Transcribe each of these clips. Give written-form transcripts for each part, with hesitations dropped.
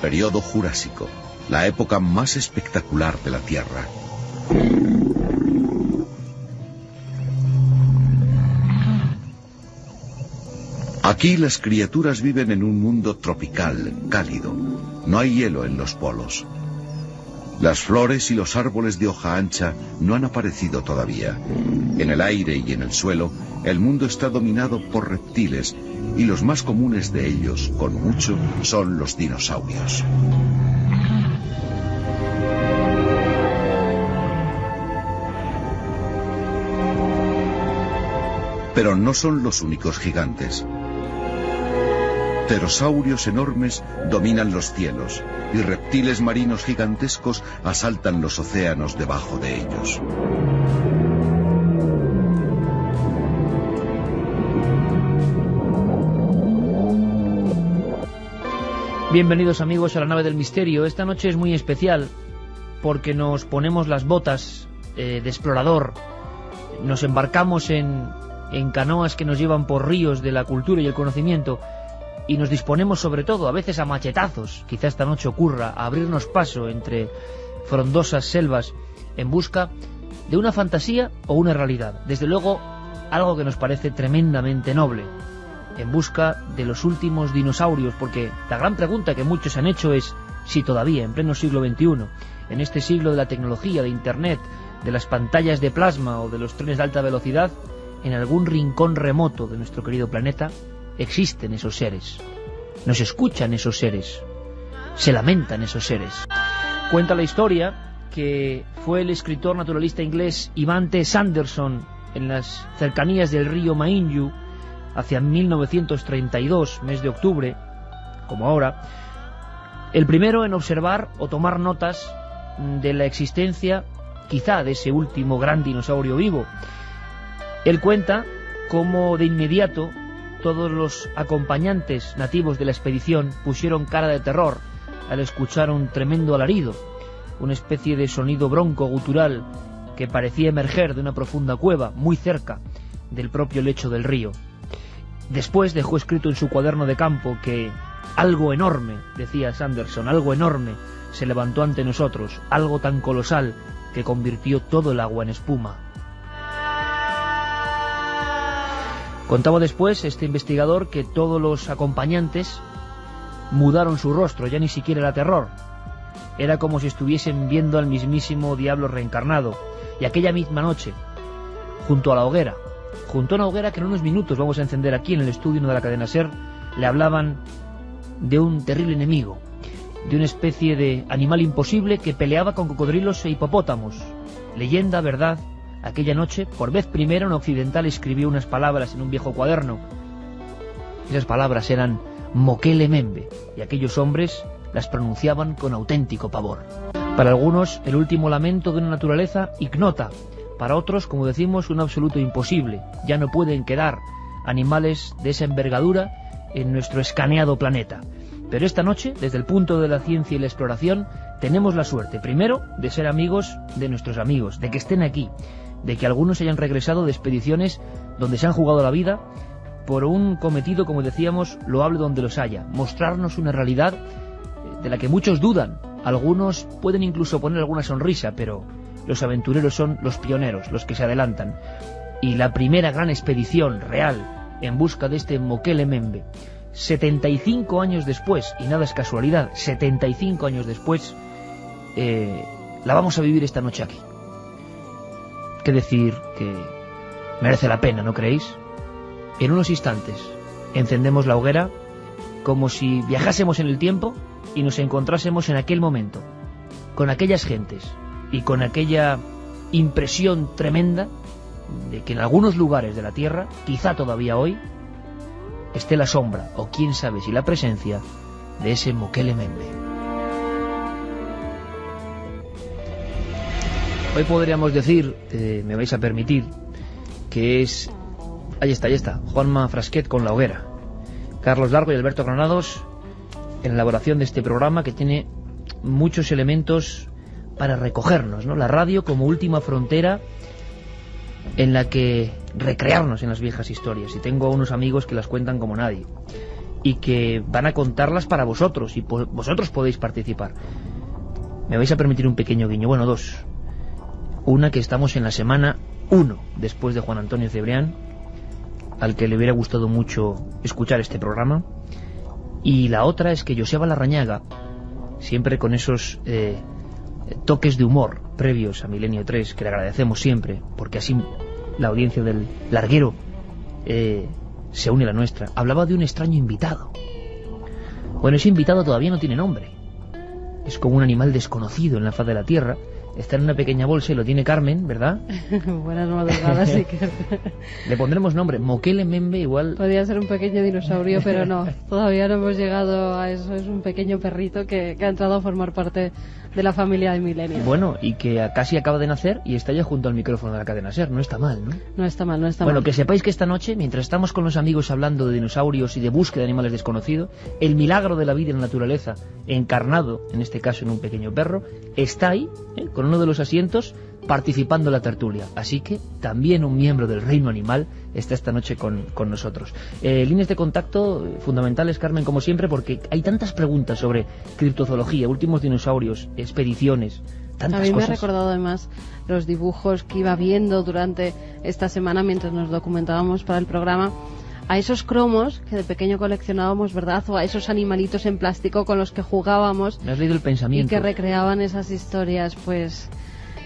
Periodo Jurásico, la época más espectacular de la Tierra. Aquí las criaturas viven en un mundo tropical, cálido. No hay hielo en los polos. Las flores y los árboles de hoja ancha no han aparecido todavía. En el aire y en el suelo, el mundo está dominado por reptiles, y los más comunes de ellos, con mucho, son los dinosaurios. Pero no son los únicos gigantes. Pterosaurios enormes dominan los cielos y reptiles marinos gigantescos asaltan los océanos debajo de ellos. Bienvenidos amigos a la nave del misterio. Esta noche es muy especial porque nos ponemos las botas de explorador, nos embarcamos en canoas que nos llevan por ríos de la cultura y el conocimiento y nos disponemos sobre todo, a veces a machetazos, quizá esta noche ocurra, a abrirnos paso entre frondosas selvas en busca de una fantasía o una realidad. Desde luego, algo que nos parece tremendamente noble, en busca de los últimos dinosaurios, porque la gran pregunta que muchos han hecho es si todavía, en pleno siglo XXI, en este siglo de la tecnología, de Internet, de las pantallas de plasma o de los trenes de alta velocidad, en algún rincón remoto de nuestro querido planeta, existen esos seres, nos escuchan esos seres, se lamentan esos seres. Cuenta la historia que fue el escritor naturalista inglés Ivan T. Sanderson, en las cercanías del río Mainyu, hacia 1932, mes de octubre, como ahora, el primero en observar o tomar notas de la existencia, quizá, de ese último gran dinosaurio vivo. Él cuenta cómo de inmediato todos los acompañantes nativos de la expedición pusieron cara de terror al escuchar un tremendo alarido, una especie de sonido bronco gutural que parecía emerger de una profunda cueva muy cerca del propio lecho del río. Después dejó escrito en su cuaderno de campo que algo enorme, decía Sanderson, algo enorme se levantó ante nosotros, algo tan colosal que convirtió todo el agua en espuma. Contaba después este investigador que todos los acompañantes mudaron su rostro, ya ni siquiera era terror. Era como si estuviesen viendo al mismísimo diablo reencarnado. Y aquella misma noche, junto a una hoguera que en unos minutos vamos a encender aquí en el estudio de la cadena SER, le hablaban de un terrible enemigo, de una especie de animal imposible que peleaba con cocodrilos e hipopótamos. Leyenda, verdad. Aquella noche, por vez primera, un occidental escribió unas palabras en un viejo cuaderno. Esas palabras eran Mokele Membe, y aquellos hombres las pronunciaban con auténtico pavor. Para algunos, el último lamento de una naturaleza ignota. Para otros, como decimos, un absoluto imposible. Ya no pueden quedar animales de esa envergadura en nuestro escaneado planeta. Pero esta noche, desde el punto de la ciencia y la exploración, tenemos la suerte, primero, de ser amigos de nuestros amigos, de que estén aquí, de que algunos hayan regresado de expediciones donde se han jugado la vida por un cometido, como decíamos, loable donde los haya, mostrarnos una realidad de la que muchos dudan. Algunos pueden incluso poner alguna sonrisa, pero los aventureros son los pioneros, los que se adelantan. Y la primera gran expedición real en busca de este Mokele Membe, 75 años después, y nada es casualidad, 75 años después, la vamos a vivir esta noche aquí. Qué decir que merece la pena, ¿no creéis? En unos instantes encendemos la hoguera como si viajásemos en el tiempo y nos encontrásemos en aquel momento, con aquellas gentes y con aquella impresión tremenda de que en algunos lugares de la Tierra, quizá todavía hoy, esté la sombra, o quién sabe si la presencia, de ese Mokele Membe. Hoy podríamos decir, me vais a permitir, que es... Ahí está, Juanma Frasquet con la hoguera. Carlos Largo y Alberto Granados en la elaboración de este programa que tiene muchos elementos para recogernos, ¿no? La radio como última frontera en la que recrearnos en las viejas historias. Y tengo unos amigos que las cuentan como nadie. y que van a contarlas para vosotros, y vosotros podéis participar. Me vais a permitir un pequeño guiño, bueno, dos. Una, que estamos en la semana 1 después de Juan Antonio Cebrián, al que le hubiera gustado mucho escuchar este programa. Y la otra es que Joseba Larrañaga, siempre con esos toques de humor previos a Milenio 3, que le agradecemos siempre, porque así la audiencia del larguero se une a la nuestra, hablaba de un extraño invitado. Bueno, ese invitado todavía no tiene nombre. Es como un animal desconocido en la faz de la tierra. Está en una pequeña bolsa y lo tiene Carmen, ¿verdad? Buenas madrugadas, Iker. Le pondremos nombre, Mokele Membe, igual. Podría ser un pequeño dinosaurio, pero no. Todavía no hemos llegado a eso. Es un pequeño perrito que ha entrado a formar parte de la familia de Milenio. Bueno, y que casi acaba de nacer y está ya junto al micrófono de la cadena SER. No está mal, ¿no? No está mal, no está mal. Bueno, que sepáis que esta noche, mientras estamos con los amigos hablando de dinosaurios y de búsqueda de animales desconocidos, el milagro de la vida en la naturaleza, encarnado, en este caso en un pequeño perro, está ahí, con uno de los asientos, participando en la tertulia. Así que también un miembro del reino animal está esta noche con nosotros. Líneas de contacto fundamentales, Carmen, como siempre, porque hay tantas preguntas sobre criptozoología, últimos dinosaurios, expediciones, tantas cosas. A mí me ha recordado además los dibujos que iba viendo durante esta semana mientras nos documentábamos para el programa, a esos cromos que de pequeño coleccionábamos, ¿verdad? O a esos animalitos en plástico con los que jugábamos. Me has leído el pensamiento. Y que recreaban esas historias, pues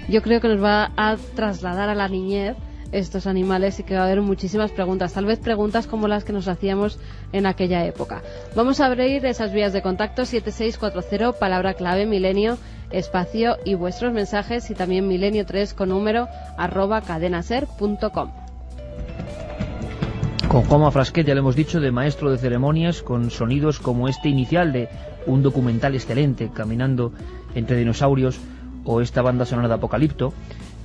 yo creo que nos va a trasladar a la niñez estos animales y que va a haber muchísimas preguntas, tal vez preguntas como las que nos hacíamos en aquella época. Vamos a abrir esas vías de contacto, 7640, palabra clave Milenio, espacio y vuestros mensajes, y también milenio3 con número @cadenaser.com. Con Juanma Frasquet, ya lo hemos dicho, de maestro de ceremonias, con sonidos como este inicial de un documental excelente, Caminando entre dinosaurios, o esta banda sonora de Apocalipto.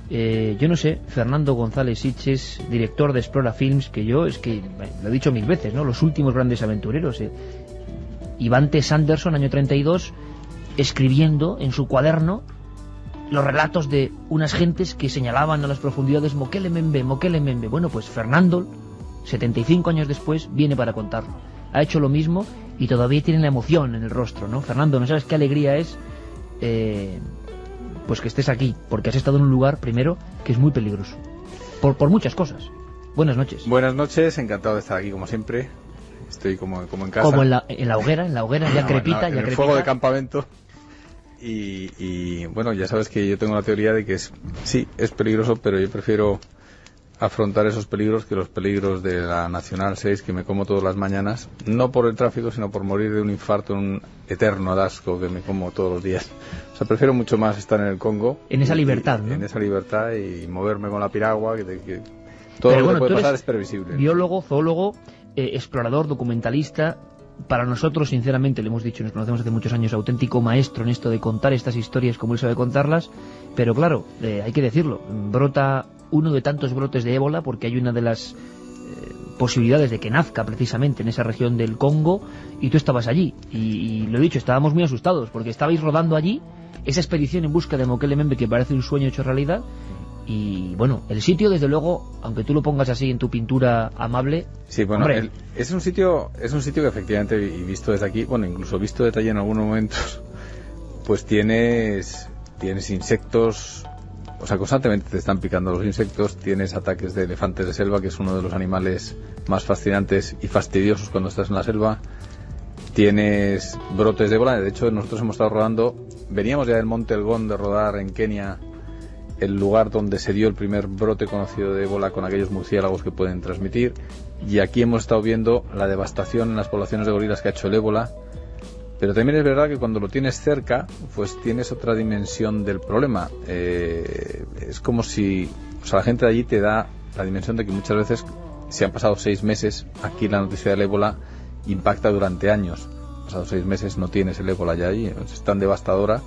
Yo no sé, Fernando González Sitges, director de Explora Films, que yo, es que lo he dicho 1000 veces, ¿no? Los últimos grandes aventureros. Iván T. Sanderson, año 32, escribiendo en su cuaderno los relatos de unas gentes que señalaban a las profundidades Mokele Membe, Mokele Membe. Bueno, pues Fernando, 75 años después, viene para contarlo. Ha hecho lo mismo y todavía tiene la emoción en el rostro, ¿no? Fernando, ¿no sabes qué alegría es pues que estés aquí? Porque has estado en un lugar, primero, que es muy peligroso. Por muchas cosas. Buenas noches. Buenas noches, encantado de estar aquí como siempre. Estoy como en casa. Como en la hoguera, ya crepita, en el fuego de campamento. Y bueno, ya sabes que yo tengo la teoría de que sí, es peligroso, pero yo prefiero afrontar esos peligros que los peligros de la Nacional 6, que me como todas las mañanas, no por el tráfico, sino por morir de un infarto, un eterno atasco que me como todos los días. O sea, prefiero mucho más estar en el Congo. En esa libertad, ¿no? En esa libertad y moverme con la piragua, que todo lo que puede pasar es previsible. Biólogo, zoólogo, explorador, documentalista. Para nosotros, sinceramente, le hemos dicho, nos conocemos hace muchos años, auténtico maestro en esto de contar estas historias como él sabe contarlas, pero claro, hay que decirlo, brota uno de tantos brotes de ébola, porque hay una de las posibilidades de que nazca precisamente en esa región del Congo, y tú estabas allí, y lo he dicho, estábamos muy asustados, porque estabais rodando allí esa expedición en busca de Mokele Membe, que parece un sueño hecho realidad. Y bueno, el sitio, desde luego, aunque tú lo pongas así en tu pintura amable... Sí, bueno, es un sitio que efectivamente, y visto desde aquí, bueno, incluso visto desde allí en algunos momentos, pues tienes insectos, o sea, constantemente te están picando los insectos, tienes ataques de elefantes de selva, que es uno de los animales más fascinantes y fastidiosos cuando estás en la selva, tienes brotes de ébola. De hecho, nosotros hemos estado rodando, veníamos ya del Monte Elgon de rodar en Kenia, el lugar donde se dio el primer brote conocido de ébola con aquellos murciélagos que pueden transmitir, y aquí hemos estado viendo la devastación en las poblaciones de gorilas que ha hecho el ébola. Pero también es verdad que cuando lo tienes cerca, pues tienes otra dimensión del problema. Es como si, o sea, la gente de allí te da la dimensión de que muchas veces, si han pasado 6 meses, aquí la noticia del ébola impacta durante años. Pasados 6 meses no tienes el ébola ya allí, es tan devastadora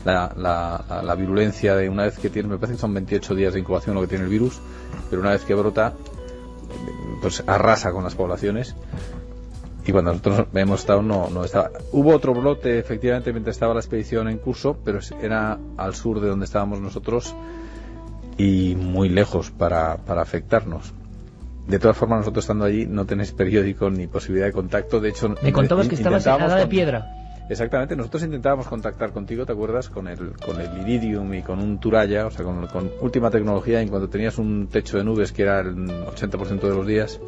la virulencia de una vez que tienes, me parece que son 28 días de incubación lo que tiene el virus, pero una vez que brota, pues arrasa con las poblaciones. Y cuando nosotros hemos estado, no estaba. Hubo otro brote, efectivamente, mientras estaba la expedición en curso, pero era al sur de donde estábamos nosotros y muy lejos para afectarnos. De todas formas, nosotros estando allí no tenéis periódico ni posibilidad de contacto. De hecho, me contabas que estabas en Edad de Piedra. Exactamente, nosotros intentábamos contactar contigo, ¿te acuerdas? Con el Iridium y con un Turaya, o sea, con última tecnología, en cuanto tenías un techo de nubes que era el 80% de los días,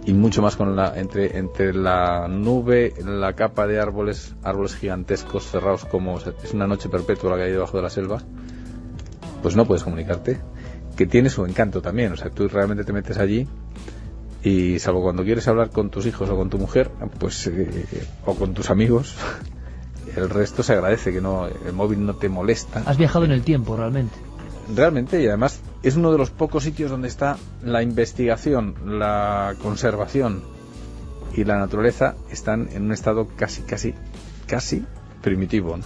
y mucho más con entre la nube, la capa de árboles gigantescos cerrados, como es una noche perpetua la que hay debajo de la selva, pues no puedes comunicarte, que tiene su encanto también. O sea, tú realmente te metes allí y, salvo cuando quieres hablar con tus hijos o con tu mujer, pues o con tus amigos, el resto se agradece, que no, el móvil no te molesta. Has viajado en el tiempo realmente. Realmente, y además es uno de los pocos sitios donde está la investigación, la conservación y la naturaleza están en un estado casi primitivo, ¿no?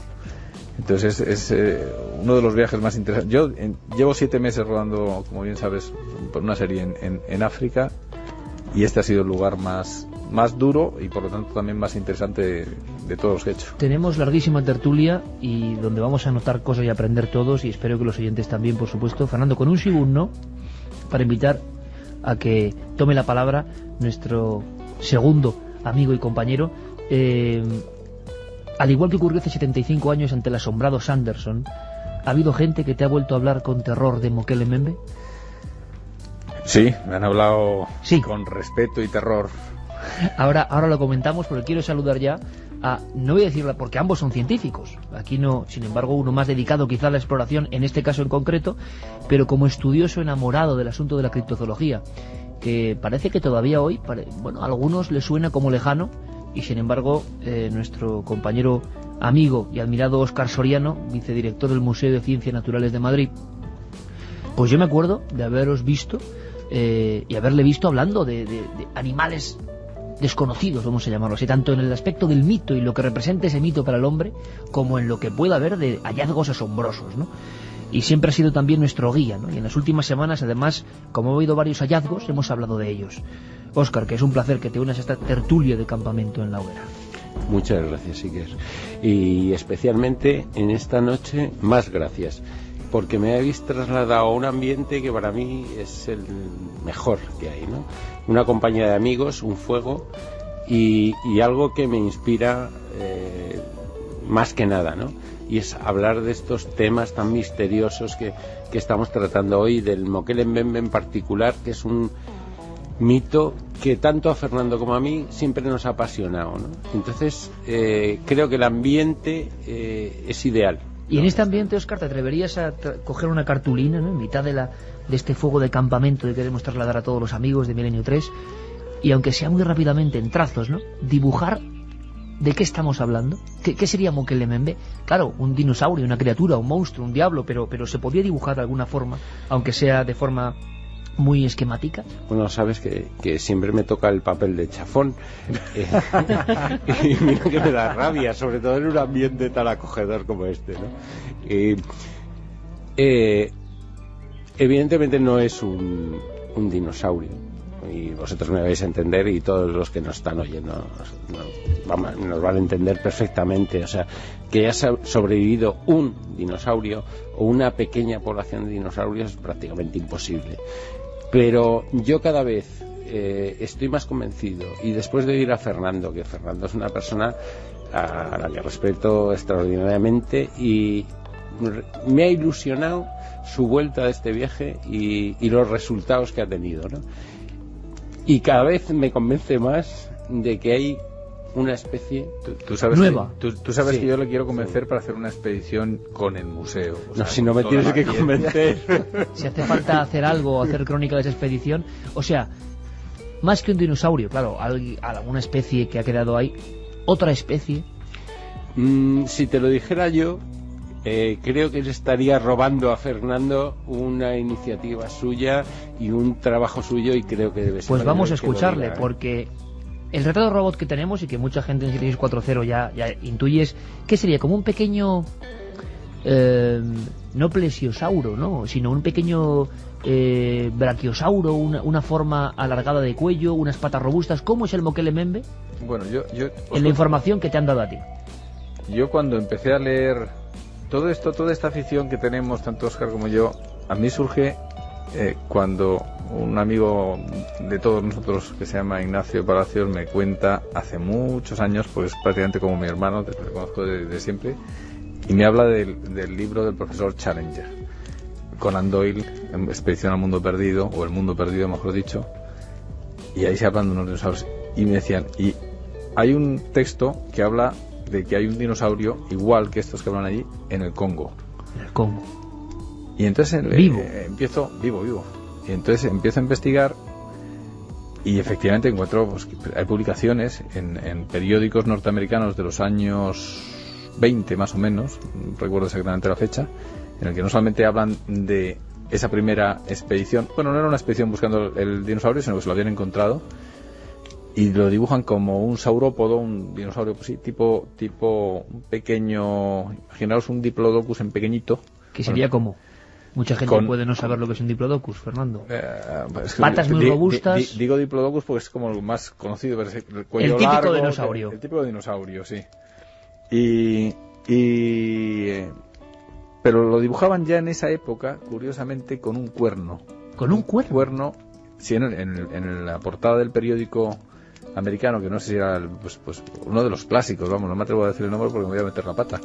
Entonces es uno de los viajes más interesantes. Yo llevo 7 meses rodando, como bien sabes, por una serie en África, y este ha sido el lugar más duro y por lo tanto también más interesante de todos los que he hecho. Tenemos larguísima tertulia y donde vamos a anotar cosas y aprender todos, y espero que los oyentes también, por supuesto. Fernando, con un segundo para invitar a que tome la palabra nuestro segundo amigo y compañero. Al igual que ocurrió hace 75 años ante el asombrado Sanderson, ¿ha habido gente que te ha vuelto a hablar con terror de Mokele Mbembe? Sí, me han hablado sí, con respeto y terror. Ahora lo comentamos, porque quiero saludar ya a, no voy a decirla porque ambos son científicos, aquí no, sin embargo uno más dedicado quizá a la exploración, en este caso en concreto, pero como estudioso enamorado del asunto de la criptozoología, que parece que todavía hoy, bueno, a algunos les suena como lejano, y sin embargo nuestro compañero, amigo y admirado Óscar Soriano, vicedirector del Museo de Ciencias Naturales de Madrid, pues yo me acuerdo de haberos visto y haberle visto hablando de animales desconocidos, vamos a llamarlo así, tanto en el aspecto del mito y lo que representa ese mito para el hombre, como en lo que pueda haber de hallazgos asombrosos, ¿no? Y siempre ha sido también nuestro guía, ¿no? Y en las últimas semanas, además, como he oído varios hallazgos, hemos hablado de ellos. Óscar, que es un placer que te unas a esta tertulia de campamento en La Hoguera. Muchas gracias, Iker. Y especialmente en esta noche, más gracias, porque me habéis trasladado a un ambiente que para mí es el mejor que hay, ¿no? Una compañía de amigos, un fuego y algo que me inspira más que nada, ¿no? Y es hablar de estos temas tan misteriosos que estamos tratando hoy, del Mokele Mbembe en particular, que es un mito que tanto a Fernando como a mí siempre nos ha apasionado, ¿no? Entonces creo que el ambiente es ideal. Y en este ambiente, Óscar, ¿te atreverías a coger una cartulina, ¿no?, en mitad de este fuego de campamento que queremos trasladar a todos los amigos de Milenio 3, y aunque sea muy rápidamente en trazos, ¿no?, dibujar de qué estamos hablando? ¿Qué sería Mokele Mbembe? Claro, un dinosaurio, una criatura, un monstruo, un diablo, pero se podría dibujar de alguna forma, aunque sea de forma muy esquemática. Bueno, sabes que siempre me toca el papel de chafón y mira que me da rabia, sobre todo en un ambiente tan acogedor como este, ¿no? Evidentemente no es un dinosaurio, y vosotros me vais a entender, y todos los que nos están oyendo nos van a entender perfectamente. O sea, que haya sobrevivido un dinosaurio o una pequeña población de dinosaurios es prácticamente imposible. Pero yo cada vez estoy más convencido, y después de oír a Fernando, que Fernando es una persona a la que respeto extraordinariamente, y me ha ilusionado su vuelta de este viaje y los resultados que ha tenido, ¿no? Y cada vez me convence más de que hay una especie tú sabes nueva. Tú sabes Sí, que yo le quiero convencer sí, para hacer una expedición con el museo. O sea, no, si no me tienes que convencer. Si hace falta hacer algo, hacer crónica de esa expedición, o sea, más que un dinosaurio, claro, alguna especie que ha quedado ahí, otra especie. Si te lo dijera yo, creo que le estaría robando a Fernando una iniciativa suya y un trabajo suyo, y creo que debe ser. Pues vamos a el que lo escucharle, diga, ¿eh? porque el retrato robot que tenemos, y que mucha gente en 7640 ya intuyes, ¿qué sería? Como un pequeño no plesiosauro, ¿no?, sino un pequeño brachiosauro, una forma alargada de cuello, unas patas robustas. ¿Cómo es el Mokele Mbembe? Bueno, En la información que te han dado a ti. Yo cuando empecé a leer todo esto, toda esta afición que tenemos, tanto Óscar como yo, a mí surge cuando un amigo de todos nosotros que se llama Ignacio Palacios me cuenta hace muchos años, pues prácticamente como mi hermano, que lo conozco de siempre, y me habla del libro del profesor Challenger, Conan Doyle, Expedición al Mundo Perdido, o El Mundo Perdido mejor dicho, y ahí se hablan de unos dinosaurios, y me decían, y hay un texto que habla de que hay un dinosaurio igual que estos que hablan allí en el Congo. En el Congo. Y entonces vivo. Vivo. Y entonces empiezo a investigar y efectivamente encuentro, pues, que hay publicaciones en periódicos norteamericanos de los años 20 más o menos, no recuerdo exactamente la fecha, en el que no solamente hablan de esa primera expedición, bueno, no era una expedición buscando el dinosaurio, sino que se lo habían encontrado y lo dibujan como un saurópodo, un dinosaurio, pues sí, tipo un pequeño, imaginaos un diplodocus en pequeñito. Que sería como... Mucha gente puede no saber lo que es un diplodocus, Fernando. Patas muy robustas. Digo diplodocus porque es como el más conocido, pero el cuello el típico largo, dinosaurio. El típico dinosaurio, sí. Pero lo dibujaban ya en esa época, curiosamente, con un cuerno. ¿Con un cuerno? Cuerno, sí, en la portada del periódico americano, que no sé si era pues uno de los clásicos, vamos, no me atrevo a decir el nombre porque me voy a meter la pata,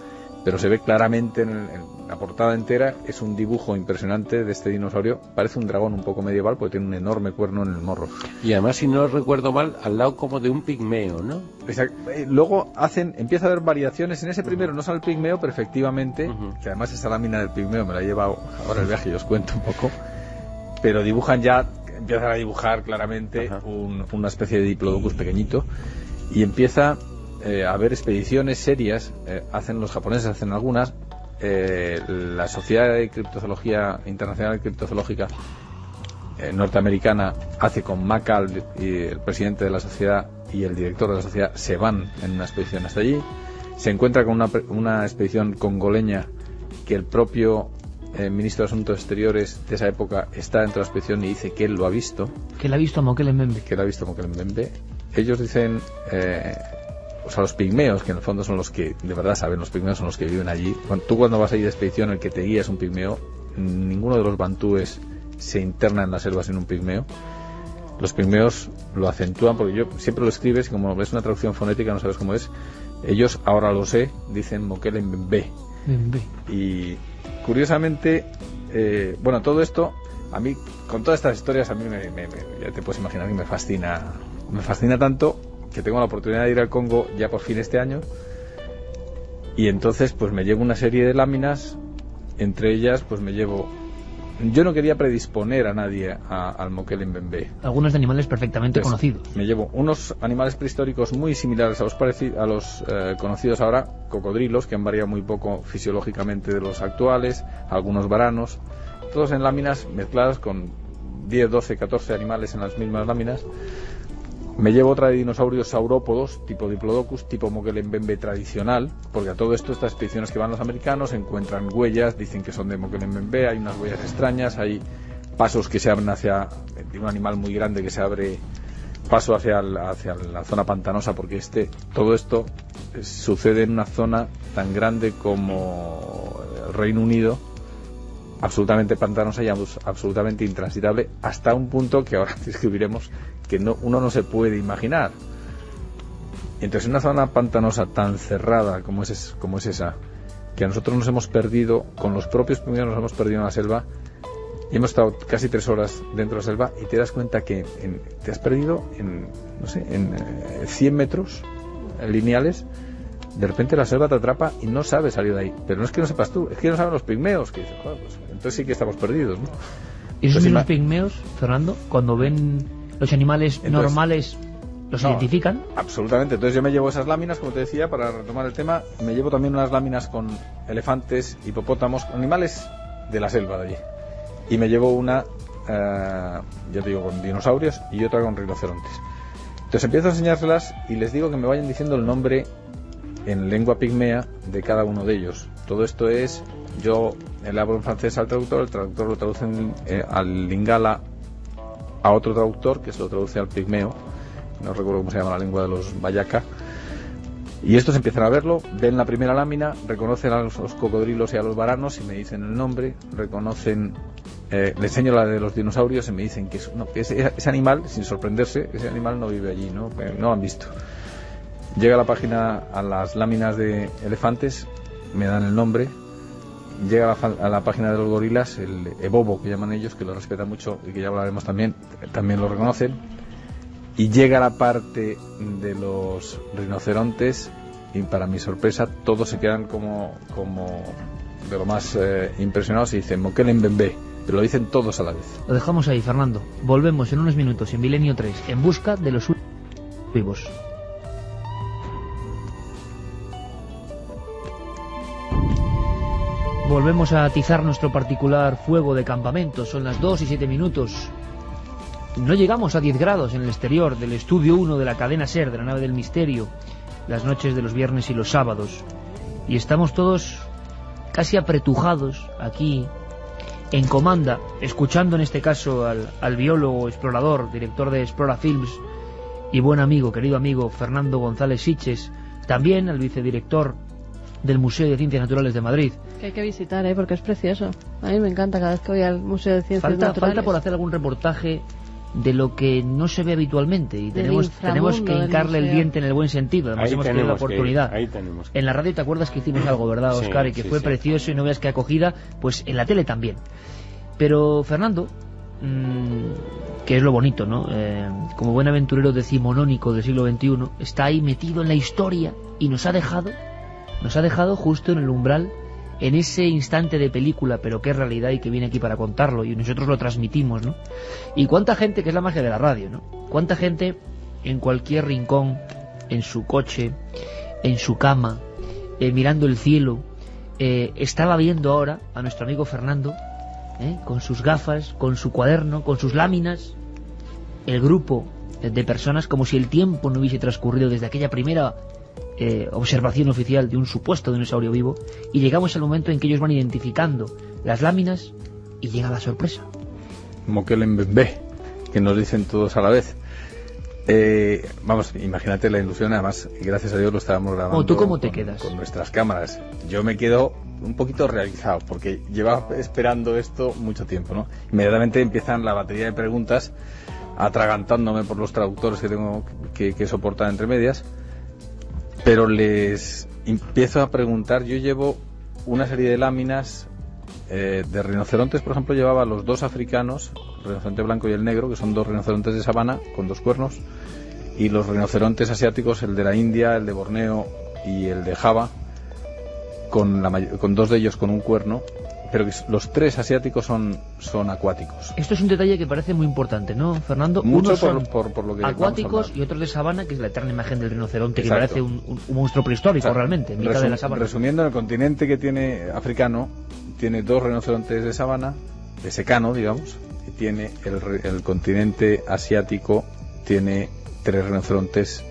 pero se ve claramente en la portada entera, es un dibujo impresionante de este dinosaurio, parece un dragón un poco medieval porque tiene un enorme cuerno en el morro. Y además, si no recuerdo mal, al lado como de un pigmeo, ¿no? Luego empieza a haber variaciones en ese primero, no sale el pigmeo, pero efectivamente, que además esa lámina del pigmeo me la he llevado ahora el viaje y os cuento un poco, pero empiezan a dibujar claramente una especie de diplodocus pequeñito y empieza a haber expediciones serias, los japoneses hacen algunas, la Sociedad de Criptozoología Internacional Criptozoológica norteamericana hace con McCall, y el presidente de la sociedad y el director de la sociedad se van en una expedición hasta allí, se encuentra con una expedición congoleña que el propio ministro de Asuntos Exteriores de esa época está dentro de la expedición y dice que él lo ha visto. Que él ha visto a Mokele Mbembe. Que él ha visto a Mokele Mbembe. Ellos dicen, o sea, los pigmeos, que en el fondo son los que de verdad saben, los pigmeos son los que viven allí. Cuando vas a ir de expedición, el que te guía es un pigmeo. Ninguno de los bantúes se interna en la selva sin un pigmeo. Los pigmeos lo acentúan, porque yo siempre lo escribes y como ves una traducción fonética no sabes cómo es. Ellos, ahora lo sé, dicen Mokele Mbembe. Y curiosamente, bueno, todo esto, a mí, con todas estas historias, a mí ya te puedes imaginar que me fascina tanto que tengo la oportunidad de ir al Congo ya por fin este año, y entonces pues me llevo una serie de láminas, entre ellas pues me llevo, yo no quería predisponer a nadie al Mokele Mbembe. Algunos de animales perfectamente conocidos. Me llevo unos animales prehistóricos muy similares a los conocidos ahora, cocodrilos, que han variado muy poco fisiológicamente de los actuales, algunos varanos, todos en láminas mezcladas con 10, 12, 14 animales en las mismas láminas. Me llevo otra de dinosaurios saurópodos, tipo Diplodocus, tipo Mokele Mbembe tradicional, porque a todo esto, estas expediciones que van los americanos encuentran huellas, dicen que son de Mokele Mbembe, hay unas huellas extrañas, hay pasos que se abren de un animal muy grande que se abre paso hacia la zona pantanosa, porque todo esto sucede en una zona tan grande como el Reino Unido, absolutamente pantanosa y absolutamente intransitable, hasta un punto que ahora describiremos que uno no se puede imaginar. Entonces, en una zona pantanosa tan cerrada como es esa, que nosotros nos hemos perdido, con los propios pigmeos nos hemos perdido en la selva, y hemos estado casi 3 horas dentro de la selva, y te das cuenta que te has perdido en 100 metros lineales. De repente la selva te atrapa y no sabes salir de ahí. Pero no es que no sepas tú, es que no saben los pigmeos, que dices, pues, entonces sí que estamos perdidos, ¿no? ¿Y esos mismos pigmeos, Fernando, cuando ven los animales normales, los identifican? Absolutamente. Entonces yo me llevo esas láminas, como te decía, para retomar el tema. Me llevo también unas láminas con elefantes, hipopótamos, animales de la selva de allí. Y me llevo una, ya te digo, con dinosaurios y otra con rinocerontes. Entonces empiezo a enseñárselas y les digo que me vayan diciendo el nombre en lengua pigmea de cada uno de ellos. Todo esto yo le hablo en francés al traductor, el traductor lo traduce al lingala a otro traductor que se lo traduce al pigmeo, no recuerdo cómo se llama la lengua de los Bayaka, y estos empiezan a verlo, ven la primera lámina, reconocen a los cocodrilos y a los varanos y me dicen el nombre, reconocen le enseño la de los dinosaurios y me dicen que ese animal, sin sorprenderse, ese animal no vive allí, no lo han visto. Llega a la página, a las láminas de elefantes, me dan el nombre. Llega a la página de los gorilas, el ebobo que llaman ellos, que lo respetan mucho y que ya hablaremos también lo reconocen. Y llega a la parte de los rinocerontes y para mi sorpresa todos se quedan como de lo más impresionados y dicen Mokele Mbembe, pero lo dicen todos a la vez. Lo dejamos ahí, Fernando. Volvemos en unos minutos en Milenio 3 en busca de los vivos. Volvemos a atizar nuestro particular fuego de campamento. Son las 2 y 7 minutos. No llegamos a 10 grados en el exterior del estudio 1 de la cadena SER, de la nave del misterio, las noches de los viernes y los sábados. Y estamos todos casi apretujados aquí, en comanda, escuchando en este caso al biólogo, explorador, director de Explora Films y buen amigo, querido amigo, Fernando González Siches, también al vicedirector del Museo de Ciencias Naturales de Madrid. Que hay que visitar, porque es precioso. A mí me encanta cada vez que voy al Museo de Ciencias Naturales. Falta por hacer algún reportaje de lo que no se ve habitualmente y tenemos que hincarle el diente en el buen sentido. Además hemos tenido la oportunidad. En la radio te acuerdas que hicimos algo, ¿verdad, Óscar? Y que fue precioso y no veas qué acogida, pues en la tele también. Pero Fernando, que es lo bonito, ¿no? Como buen aventurero decimonónico del siglo XXI, está ahí metido en la historia y nos ha dejado justo en el umbral, en ese instante de película, pero que es realidad y que viene aquí para contarlo, y nosotros lo transmitimos, ¿no? Y cuánta gente, que es la magia de la radio, ¿no? Cuánta gente en cualquier rincón, en su coche, en su cama, mirando el cielo, estaba viendo ahora a nuestro amigo Fernando, con sus gafas, con su cuaderno, con sus láminas, el grupo de personas, como si el tiempo no hubiese transcurrido desde aquella primera observación oficial de un supuesto dinosaurio vivo, y llegamos al momento en que ellos van identificando las láminas y llega la sorpresa. Mokele Mbembe, que nos dicen todos a la vez. Vamos, imagínate la ilusión, además, gracias a Dios lo estábamos grabando. ¿Tú cómo te quedas? Con nuestras cámaras. Yo me quedo un poquito realizado, porque llevaba esperando esto mucho tiempo, ¿no? Inmediatamente empiezan la batería de preguntas, atragantándome por los traductores que tengo que soportar entre medias. Pero les empiezo a preguntar. Yo llevo una serie de láminas de rinocerontes, por ejemplo, llevaba los dos africanos, el rinoceronte blanco y el negro, que son dos rinocerontes de sabana con dos cuernos, y los rinocerontes asiáticos, el de la India, el de Borneo y el de Java, con dos de ellos con un cuerno, pero los tres asiáticos son acuáticos. Esto es un detalle que parece muy importante, ¿no, Fernando? Mucho Unos son por lo que acuáticos y otros de sabana, que es la eterna imagen del rinoceronte. Exacto. Que parece un monstruo prehistórico, o sea, realmente, en mitad de la sabana. Resumiendo, en el continente que tiene africano, tiene dos rinocerontes de sabana, de secano, digamos, y tiene el continente asiático, tiene tres rinocerontes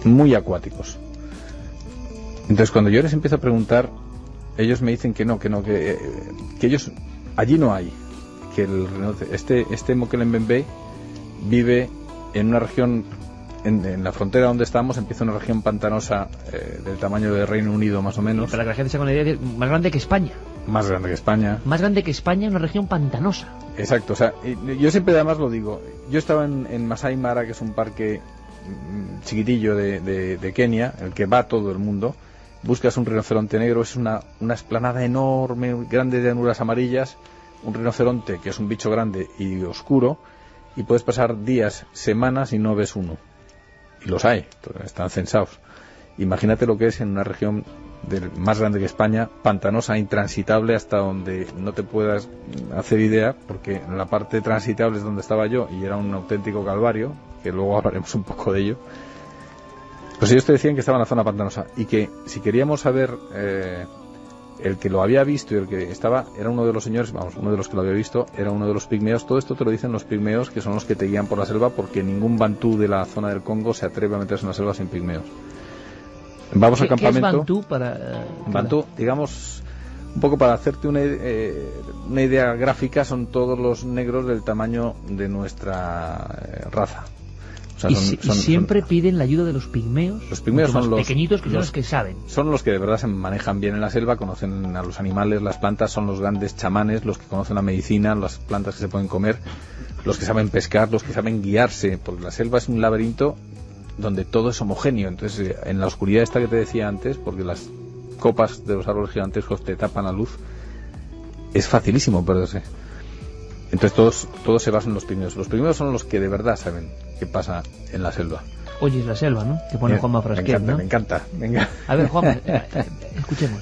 muy acuáticos. Entonces, cuando yo les empiezo a preguntar, ellos me dicen que ellos allí no hay, que este Mokele Mbembe vive en una región, en la frontera donde estamos, empieza una región pantanosa del tamaño del Reino Unido más o menos. Para que la gente se haga una idea, más grande que España. Más grande que España. Más grande que España, una región pantanosa. Exacto, o sea, yo siempre además lo digo. Yo estaba en Masai Mara, que es un parque chiquitillo de Kenia, el que va todo el mundo. Buscas un rinoceronte negro, es una explanada enorme, grandes llanuras amarillas, un rinoceronte que es un bicho grande y oscuro, y puedes pasar días, semanas y no ves uno. Y los hay, están censados. Imagínate lo que es en una región más grande que España, pantanosa, intransitable, hasta donde no te puedas hacer idea, porque en la parte transitable es donde estaba yo y era un auténtico calvario, que luego hablaremos un poco de ello. Pues ellos te decían que estaba en la zona pantanosa y que si queríamos saber, el que lo había visto y el que estaba, era uno de los señores, uno de los que lo había visto, era uno de los pigmeos. Todo esto te lo dicen los pigmeos, que son los que te guían por la selva, porque ningún bantú de la zona del Congo se atreve a meterse en la selva sin pigmeos. Vamos al campamento. ¿Qué es bantú Bantú, digamos, un poco para hacerte una idea gráfica, son todos los negros del tamaño de nuestra raza. O sea, siempre piden la ayuda de los pigmeos. Los pigmeos son los pequeñitos, que son los que saben. Son los que de verdad se manejan bien en la selva, conocen a los animales, las plantas, son los grandes chamanes, los que conocen la medicina, las plantas que se pueden comer, los que saben pescar, los que saben guiarse, porque la selva es un laberinto donde todo es homogéneo. Entonces, en la oscuridad esta que te decía antes, porque las copas de los árboles gigantescos te tapan la luz, es facilísimo perderse. Entonces todos se basan en los pigmeos. Los pigmeos son los que de verdad saben qué pasa en la selva. Oye, es la selva, ¿no? Que pone Juanma Frasquet, ¿no? Me encanta. Venga. A ver, Juanma, escuchemos.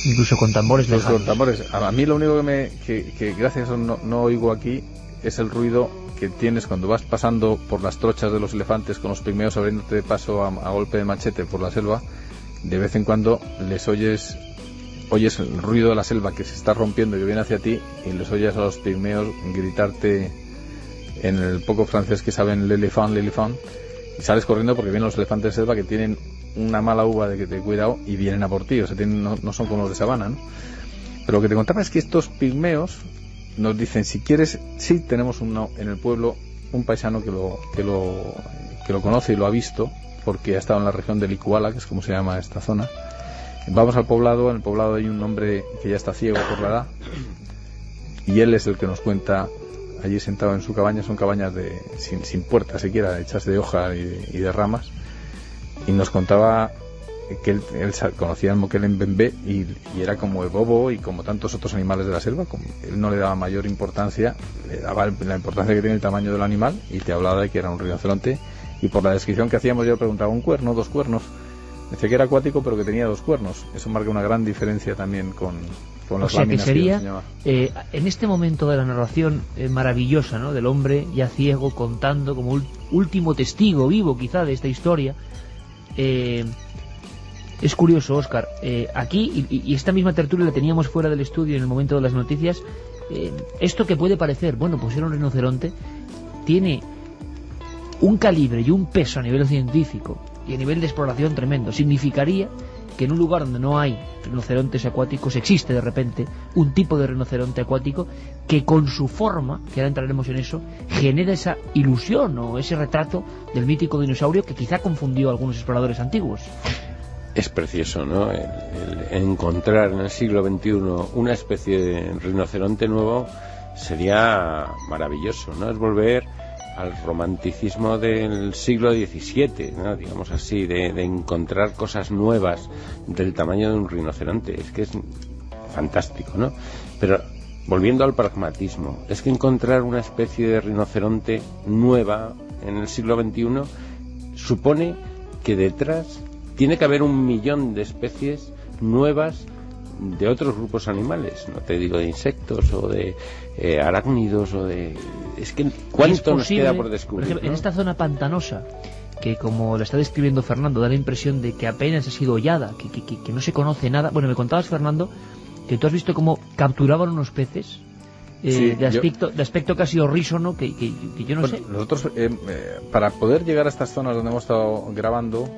Incluso con tambores lejanos. Con tambores. A mí lo único que gracias a eso no oigo aquí es el ruido que tienes cuando vas pasando por las trochas de los elefantes con los pigmeos abriéndote paso a golpe de machete por la selva. De vez en cuando les oyes el ruido de la selva que se está rompiendo y que viene hacia ti, y les oyes a los pigmeos gritarte en el poco francés que saben l'élefant, y sales corriendo porque vienen los elefantes de selva que tienen una mala uva de que te cuidado y vienen a por ti, o sea, no son como los de sabana, ¿no? Pero lo que te contaba es que estos pigmeos nos dicen, si quieres, sí tenemos uno en el pueblo, un paisano que lo conoce y lo ha visto, porque ha estado en la región de Licuala, que es como se llama esta zona. Vamos al poblado, en el poblado hay un hombre que ya está ciego por la edad, y él es el que nos cuenta, allí sentado en su cabaña, son cabañas sin puerta siquiera, hechas de hoja y de ramas, y nos contaba que él conocía el moquelen bembé y era como el bobo y como tantos otros animales de la selva. Como él no le daba mayor importancia, le daba la importancia que tiene el tamaño del animal, y te hablaba de que era un rinoceronte, y por la descripción que hacíamos yo le preguntaba, ¿un cuerno, 2 cuernos? Decía que era acuático pero que tenía 2 cuernos. Eso marca una gran diferencia también con las láminas que enseñaba. En este momento de la narración maravillosa, ¿no?, del hombre ya ciego contando como último testigo vivo quizá de esta historia, es curioso, Óscar, aquí, y esta misma tertulia la teníamos fuera del estudio en el momento de las noticias, esto que puede parecer, bueno, pues era un rinoceronte, tiene un calibre y un peso a nivel científico y a nivel de exploración tremendo. Significaría que en un lugar donde no hay rinocerontes acuáticos existe de repente un tipo de rinoceronte acuático que con su forma, que ahora entraremos en eso, genera esa ilusión o ese retrato del mítico dinosaurio que quizá confundió a algunos exploradores antiguos. Es precioso, ¿no? El encontrar en el siglo XXI una especie de rinoceronte nuevo sería maravilloso, ¿no? Es volver al romanticismo del siglo XVII, ¿no?, digamos así, de encontrar cosas nuevas del tamaño de un rinoceronte. Es que es fantástico, ¿no? Pero volviendo al pragmatismo, es que encontrar una especie de rinoceronte nueva en el siglo XXI supone que detrás tiene que haber 1 millón de especies nuevas de otros grupos animales, no te digo de insectos o de arácnidos o de... Es que ¿cuánto nos queda por descubrir? Por ejemplo, ¿no?, en esta zona pantanosa, que como lo está describiendo Fernando, da la impresión de que apenas ha sido hollada, que no se conoce nada. Bueno, me contabas, Fernando, que tú has visto cómo capturaban unos peces sí, de aspecto casi horrísono, que yo no sé. Nosotros, para poder llegar a estas zonas donde hemos estado grabando,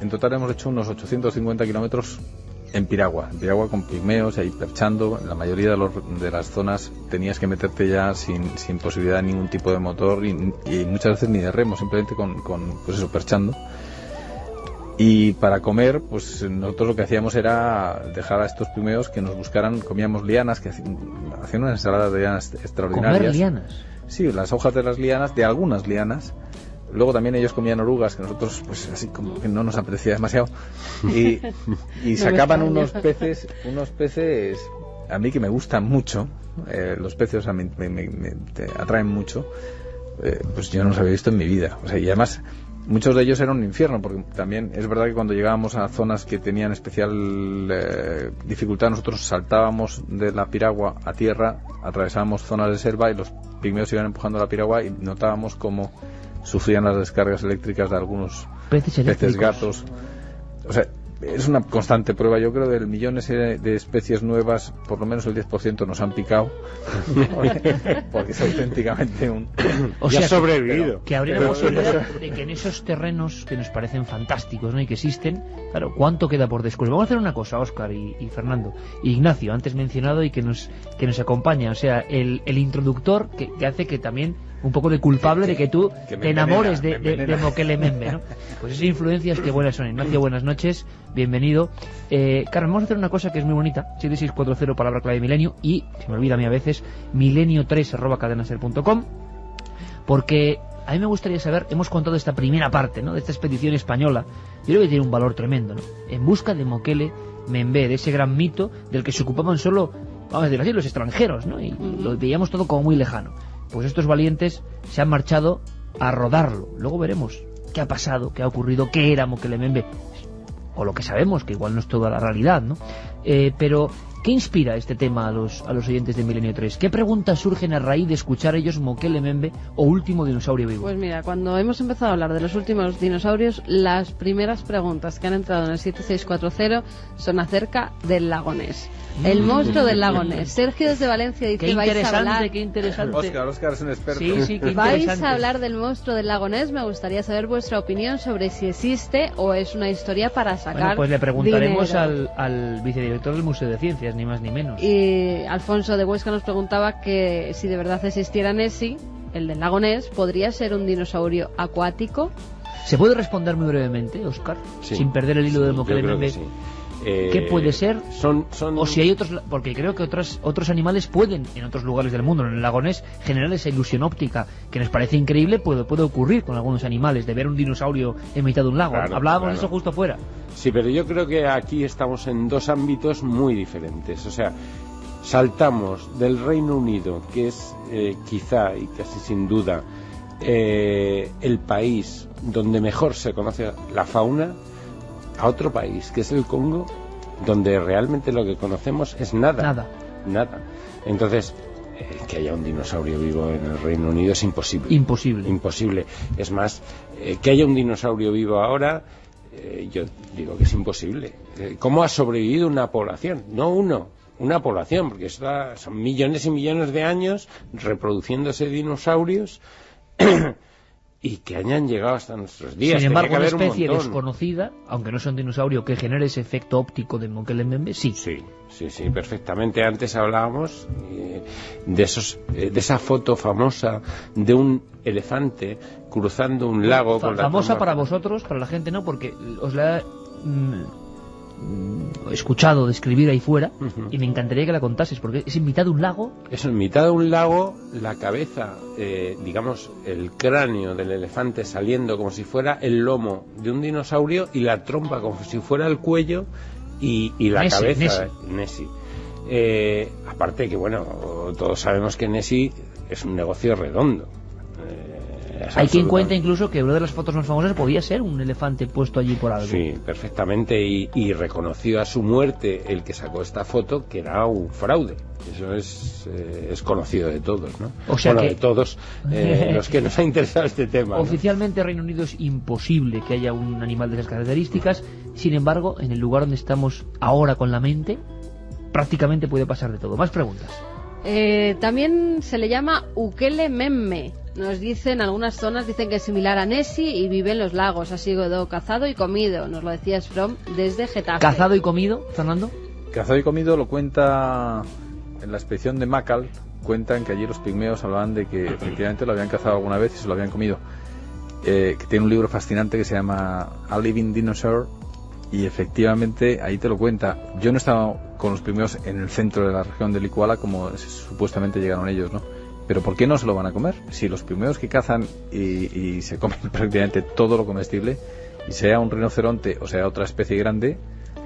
en total hemos hecho unos 850 kilómetros en piragua con pigmeos, ahí perchando. En la mayoría de las zonas tenías que meterte ya sin posibilidad de ningún tipo de motor y muchas veces ni de remo, simplemente con pues eso, perchando. Y para comer, pues nosotros lo que hacíamos era dejar a estos pigmeos que nos buscaran, comíamos lianas, que hacían una ensalada de lianas extraordinarias. ¿Comer lianas? Sí, las hojas de las lianas, de algunas lianas. Luego también ellos comían orugas, que nosotros pues así como que no nos apetecía demasiado, y sacaban unos peces a mí que me gustan mucho. Los peces a mí me atraen mucho, pues yo no los había visto en mi vida. O sea, y además muchos de ellos eran un infierno, porque también es verdad que cuando llegábamos a zonas que tenían especial dificultad, nosotros saltábamos de la piragua a tierra, atravesábamos zonas de selva y los pigmeos iban empujando la piragua y notábamos cómo sufrían las descargas eléctricas de algunos peces gatos. O sea, es una constante prueba. Yo creo que de millones de especies nuevas, por lo menos el 10% nos han picado, porque es auténticamente o sea, sobrevivido. Que habría la posibilidad de que en esos terrenos que nos parecen fantásticos, ¿no?, y que existen, claro, ¿cuánto queda por descubrir? Vamos a hacer una cosa, Óscar y Fernando, y Ignacio, antes mencionado y que nos acompaña, o sea, el introductor que hace que también un poco de culpable de que tú que me te enamores envenena, de Mokele Membe, ¿no? Pues esas influencias que buenas son. Ignacio, buenas noches, bienvenido. Carmen, vamos a hacer una cosa que es muy bonita, 7640 palabra clave milenio, y, se me olvida a mí a veces, milenio3@cadenaser.com, porque a mí me gustaría saber, hemos contado esta primera parte, ¿no?, de esta expedición española. Yo creo que tiene un valor tremendo, ¿no? En busca de Mokele Membe, de ese gran mito del que se ocupaban solo, vamos a decirlo así, los extranjeros, ¿no? Y lo veíamos todo como muy lejano. Pues estos valientes se han marchado a rodarlo. Luego veremos qué ha pasado, qué ha ocurrido, qué era Mokele Membe, o lo que sabemos, que igual no es toda la realidad, ¿no? Pero ¿qué inspira este tema a los oyentes de Milenio 3? ¿Qué preguntas surgen a raíz de escuchar ellos Mokele Membe o último dinosaurio vivo? Pues mira, cuando hemos empezado a hablar de los últimos dinosaurios, las primeras preguntas que han entrado en el 7640 son acerca del lago Ness. El monstruo del lago Ness. Sergio desde Valencia dice: Qué vais a interesante, hablar... qué interesante. Óscar es un experto. Sí, qué ¿Vais interesante. a hablar del monstruo del lago Ness? Me gustaría saber vuestra opinión sobre si existe o es una historia para sacar Bueno, pues le preguntaremos dinero. al vicedirector del Museo de Ciencias, ni más ni menos. Y Alfonso de Huesca nos preguntaba que si de verdad existiera Nessie, el del lago Ness, ¿podría ser un dinosaurio acuático? ¿Se puede responder muy brevemente, Óscar? Sí. Sin perder el hilo de Yo Mokele creo que Membe. sí. ¿Qué puede ser? Son... O si hay otros, porque creo que otros animales pueden, en otros lugares del mundo, en el lago Ness, generar esa ilusión óptica que nos parece increíble, puede ocurrir con algunos animales, de ver un dinosaurio en mitad de un lago. Claro, Hablábamos claro. de eso justo fuera. Sí, pero yo creo que aquí estamos en dos ámbitos muy diferentes. O sea, saltamos del Reino Unido, que es quizá y casi sin duda el país donde mejor se conoce la fauna, a otro país, que es el Congo, donde realmente lo que conocemos es nada. Nada. Entonces, que haya un dinosaurio vivo en el Reino Unido es imposible. Imposible. Es más, que haya un dinosaurio vivo ahora, yo digo que es imposible. ¿Cómo ha sobrevivido una población? No uno, una población, porque son millones y millones de años reproduciéndose dinosaurios y que hayan llegado hasta nuestros días. Sin embargo, una Tenía que haber especie un montón. desconocida, aunque no sea un dinosaurio que genere ese efecto óptico de Mokele Membe, sí. Sí, perfectamente. Antes hablábamos de esa foto famosa de un elefante cruzando un lago con la famosa tromba. para vosotros, para la gente no, porque os la he escuchado describir ahí fuera, y me encantaría que la contases, porque es en mitad de un lago. Es en mitad de un lago, la cabeza, digamos, el cráneo del elefante saliendo como si fuera el lomo de un dinosaurio, y la trompa como si fuera el cuello y la cabeza. Nessie. Aparte que, bueno, todos sabemos que Nessie es un negocio redondo. Hay quien cuenta incluso que una de las fotos más famosas podía ser un elefante puesto allí por algo. Sí, perfectamente, y reconoció a su muerte el que sacó esta foto que era un fraude. Eso es conocido de todos, ¿no? O sea bueno, que... de todos los que nos ha interesado este tema, ¿no? Oficialmente en Reino Unido es imposible que haya un animal de esas características. Sin embargo, en el lugar donde estamos ahora con la mente, prácticamente puede pasar de todo. Más preguntas. También se le llama Ukele Memme. Nos dicen, algunas zonas dicen que es similar a Nessie y vive en los lagos. Ha sido cazado y comido. Nos lo decía From desde Getafe. ¿Cazado y comido, Fernando? Cazado y comido lo cuenta en la expedición de Macal. Cuentan que allí los pigmeos hablaban de que efectivamente lo habían cazado alguna vez y se lo habían comido. Que tiene un libro fascinante que se llama A Living Dinosaur, y efectivamente ahí te lo cuenta. Yo no he estado con los pigmeos en el centro de la región del Iguala como supuestamente llegaron ellos, ¿no? Pero ¿por qué no se lo van a comer? Si los pigmeos que cazan y se comen prácticamente todo lo comestible, y sea un rinoceronte o sea otra especie grande,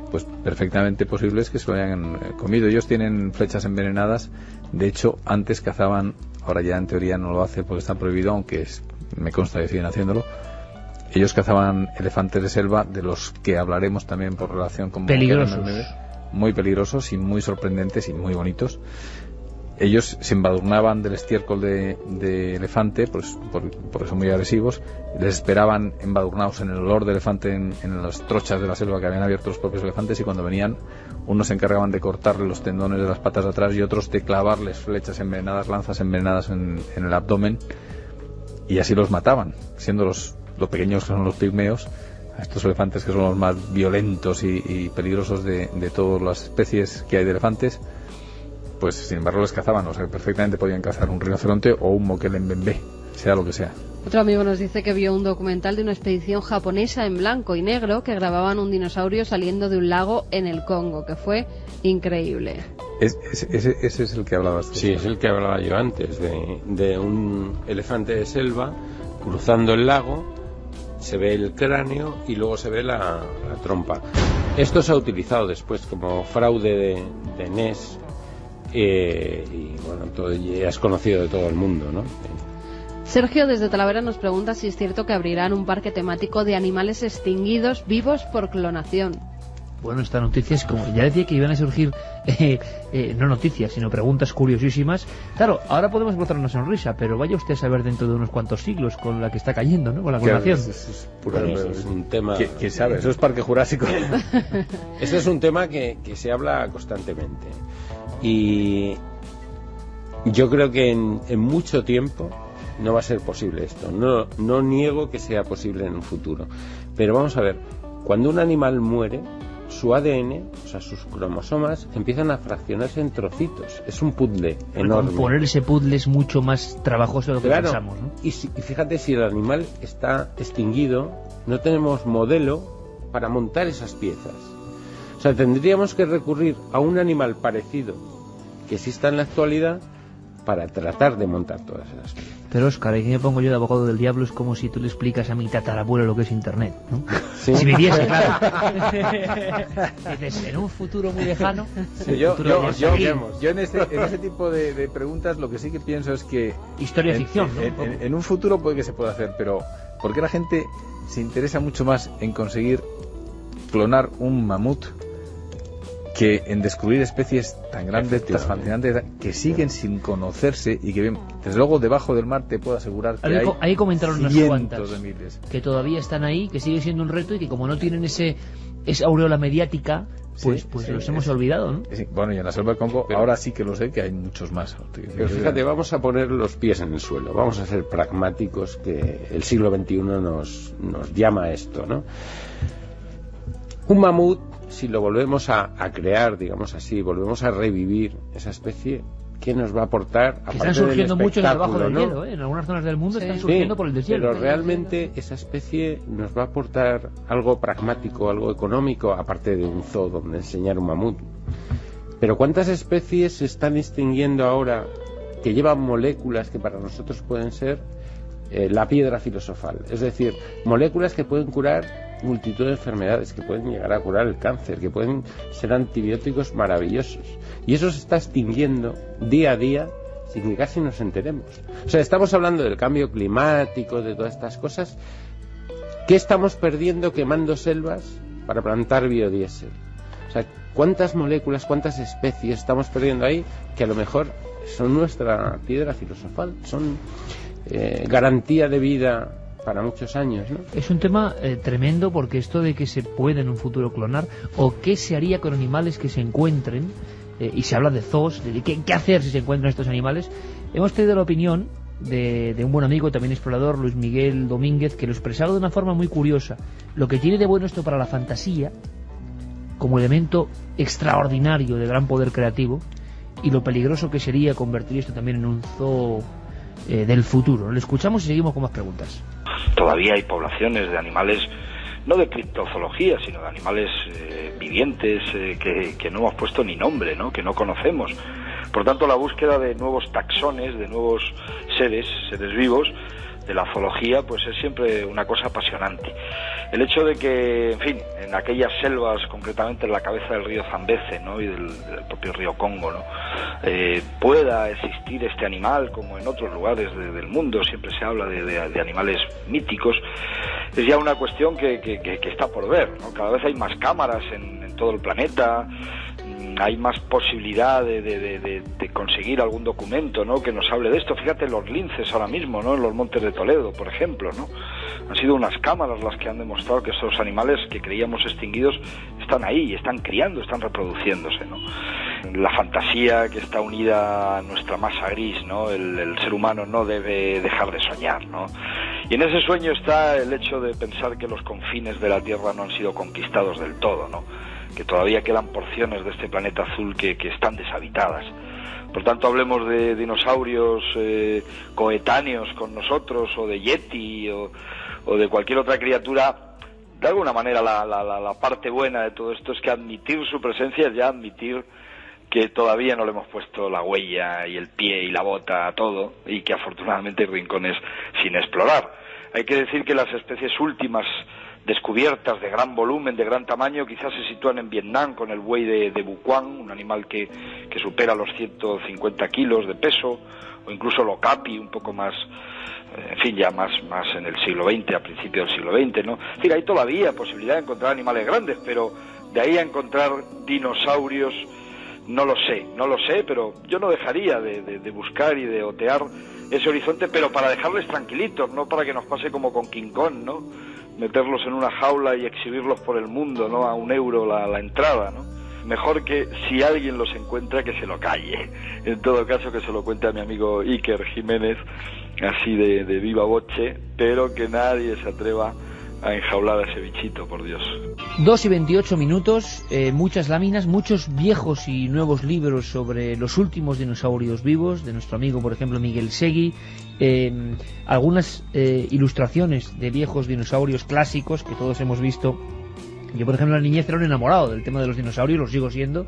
pues perfectamente posible es que se lo hayan comido. Ellos tienen flechas envenenadas. De hecho, antes cazaban, ahora ya en teoría no lo hacen porque está prohibido, aunque me consta que siguen haciéndolo. Ellos cazaban elefantes de selva, de los que hablaremos también por relación con peligrosos, muy peligrosos y muy sorprendentes y muy bonitos. Ellos se embadurnaban del estiércol de elefante, pues por eso muy agresivos. Les esperaban embadurnados en el olor de elefante en las trochas de la selva que habían abierto los propios elefantes, y cuando venían, unos se encargaban de cortarle los tendones de las patas de atrás y otros de clavarles flechas envenenadas, lanzas envenenadas en el abdomen, y así los mataban, siendo lo pequeños que son los pigmeos, a estos elefantes que son los más violentos y peligrosos de todas las especies que hay de elefantes. Pues sin embargo les cazaban, o sea, perfectamente podían cazar un rinoceronte o un Mokele Membe. sea lo que sea. Otro amigo nos dice que vio un documental de una expedición japonesa en blanco y negro que grababan un dinosaurio saliendo de un lago en el Congo, que fue increíble. Ese es el que hablabas tú. Sí, es el que hablaba yo antes, de un elefante de selva cruzando el lago, se ve el cráneo y luego se ve la trompa. Esto se ha utilizado después como fraude de NES y bueno, ya es conocido de todo el mundo, ¿no? Sergio desde Talavera nos pregunta si es cierto que abrirán un parque temático de animales extinguidos vivos por clonación. Bueno, esta noticia es como... Ya decía que iban a surgir no noticias, sino preguntas curiosísimas. Claro, ahora podemos botar una sonrisa, pero vaya usted a saber dentro de unos cuantos siglos con la que está cayendo, ¿no? Con la clonación. Es un tema... ¿Quién sabe? Eso es Parque Jurásico. Ese es un tema que se habla constantemente. Y yo creo que en mucho tiempo no va a ser posible esto. No niego que sea posible en un futuro. Pero vamos a ver, cuando un animal muere, su ADN, o sea, sus cromosomas, empiezan a fraccionarse en trocitos. Es un puzzle enorme. Componer ese puzzle es mucho más trabajoso de lo que pensamos, ¿no? Y fíjate, si el animal está extinguido, no tenemos modelo para montar esas piezas. O sea, tendríamos que recurrir a un animal parecido que exista en la actualidad para tratar de montar todas esas piezas. Pero Óscar, aquí me pongo yo de abogado del diablo, es como si tú le explicas a mi tatarabuelo lo que es Internet, ¿no? ¿Sí? Si viviese, claro. Dices, en un futuro muy lejano... Sí, yo en ese tipo de preguntas lo que sí que pienso es que... Historia ficción, ¿no? En un futuro puede que se pueda hacer, pero ¿por qué la gente se interesa mucho más en conseguir clonar un mamut que en descubrir especies tan grandes, tan fascinantes, que siguen sin conocerse y que, desde luego, debajo del mar te puedo asegurar que ahí comentaron unas cuantas de miles que todavía están ahí, que sigue siendo un reto y que como no tienen esa aureola mediática, pues los hemos olvidado, ¿no? Sí, bueno, y en la selva del Congo ahora sí que lo sé, que hay muchos más. Pero fíjate, vamos a poner los pies en el suelo, vamos a ser pragmáticos, que el siglo XXI nos llama a esto, ¿no? Un mamut, si lo volvemos a crear, digamos así, volvemos a revivir esa especie, ¿qué nos va a aportar? Que están surgiendo mucho debajo del ¿no? hielo, ¿eh? En algunas zonas del mundo están surgiendo por el deshielo. Pero realmente esa especie nos va a aportar algo pragmático, algo económico, aparte de un zoo donde enseñar un mamut. Pero ¿cuántas especies se están extinguiendo ahora que llevan moléculas que para nosotros pueden ser la piedra filosofal? Es decir, moléculas que pueden curar multitud de enfermedades, que pueden llegar a curar el cáncer, que pueden ser antibióticos maravillosos, y eso se está extinguiendo día a día sin que casi nos enteremos. O sea, estamos hablando del cambio climático, de todas estas cosas. ¿Qué estamos perdiendo quemando selvas para plantar biodiesel? O sea, ¿cuántas moléculas, cuántas especies estamos perdiendo ahí que a lo mejor son nuestra piedra filosofal, son garantía de vida para muchos años, ¿no? Es un tema tremendo, porque esto de que se puede en un futuro clonar, o qué se haría con animales que se encuentren, y se habla de zoos, de qué hacer si se encuentran estos animales. Hemos tenido la opinión de un buen amigo, también explorador, Luis Miguel Domínguez, que lo expresaba de una forma muy curiosa. Lo que tiene de bueno esto para la fantasía, como elemento extraordinario de gran poder creativo, y lo peligroso que sería convertir esto también en un zoo del futuro. Lo escuchamos y seguimos con más preguntas. Todavía hay poblaciones de animales, no de criptozoología, sino de animales vivientes que no hemos puesto ni nombre, ¿no? Que no conocemos. Por tanto, la búsqueda de nuevos taxones, de nuevos seres vivos de la zoología, pues es siempre una cosa apasionante. El hecho de que, en fin, en aquellas selvas, concretamente en la cabeza del río Zambeze, ¿no? Y del propio río Congo, ¿no? Pueda existir este animal, como en otros lugares del mundo, siempre se habla de animales míticos, es ya una cuestión que está por ver, ¿no? Cada vez hay más cámaras en todo el planeta, hay más posibilidad de conseguir algún documento, ¿no? Que nos hable de esto. Fíjate los linces ahora mismo, ¿no? En los Montes de Toledo, por ejemplo, ¿no? Han sido unas cámaras las que han demostrado que estos animales que creíamos extinguidos están ahí, están criando, están reproduciéndose, ¿no? La fantasía que está unida a nuestra masa gris, ¿no? El ser humano no debe dejar de soñar, ¿no? Y en ese sueño está el hecho de pensar que los confines de la Tierra no han sido conquistados del todo, ¿no? Que todavía quedan porciones de este planeta azul que están deshabitadas. Por tanto, hablemos de dinosaurios coetáneos con nosotros, o de Yeti, o de cualquier otra criatura. De alguna manera la parte buena de todo esto es que admitir su presencia es ya admitir que todavía no le hemos puesto la huella y el pie y la bota a todo, y que afortunadamente hay rincones sin explorar. Hay que decir que las especies últimas descubiertas de gran volumen, de gran tamaño, quizás se sitúan en Vietnam con el buey de Bucuán, un animal que supera los 150 kilos de peso, o incluso el okapi, un poco más, en fin, ya más en el siglo XX, a principios del siglo XX, ¿no? Es decir, hay todavía posibilidad de encontrar animales grandes, pero de ahí a encontrar dinosaurios, no lo sé, pero yo no dejaría de buscar y de otear ese horizonte, pero para dejarles tranquilitos, no para que nos pase como con King Kong, ¿no? Meterlos en una jaula y exhibirlos por el mundo, ¿no? A €1 la entrada, ¿no? Mejor que si alguien los encuentra que se lo calle. En todo caso, que se lo cuente a mi amigo Iker Jiménez, así de viva voce, pero que nadie se atreva a enjaular a ese bichito, por Dios. 2:28, muchas láminas, muchos viejos y nuevos libros sobre los últimos dinosaurios vivos, de nuestro amigo, por ejemplo, Miguel Segui, algunas ilustraciones de viejos dinosaurios clásicos que todos hemos visto. Yo, por ejemplo, en la niñez era un enamorado del tema de los dinosaurios, lo sigo siendo.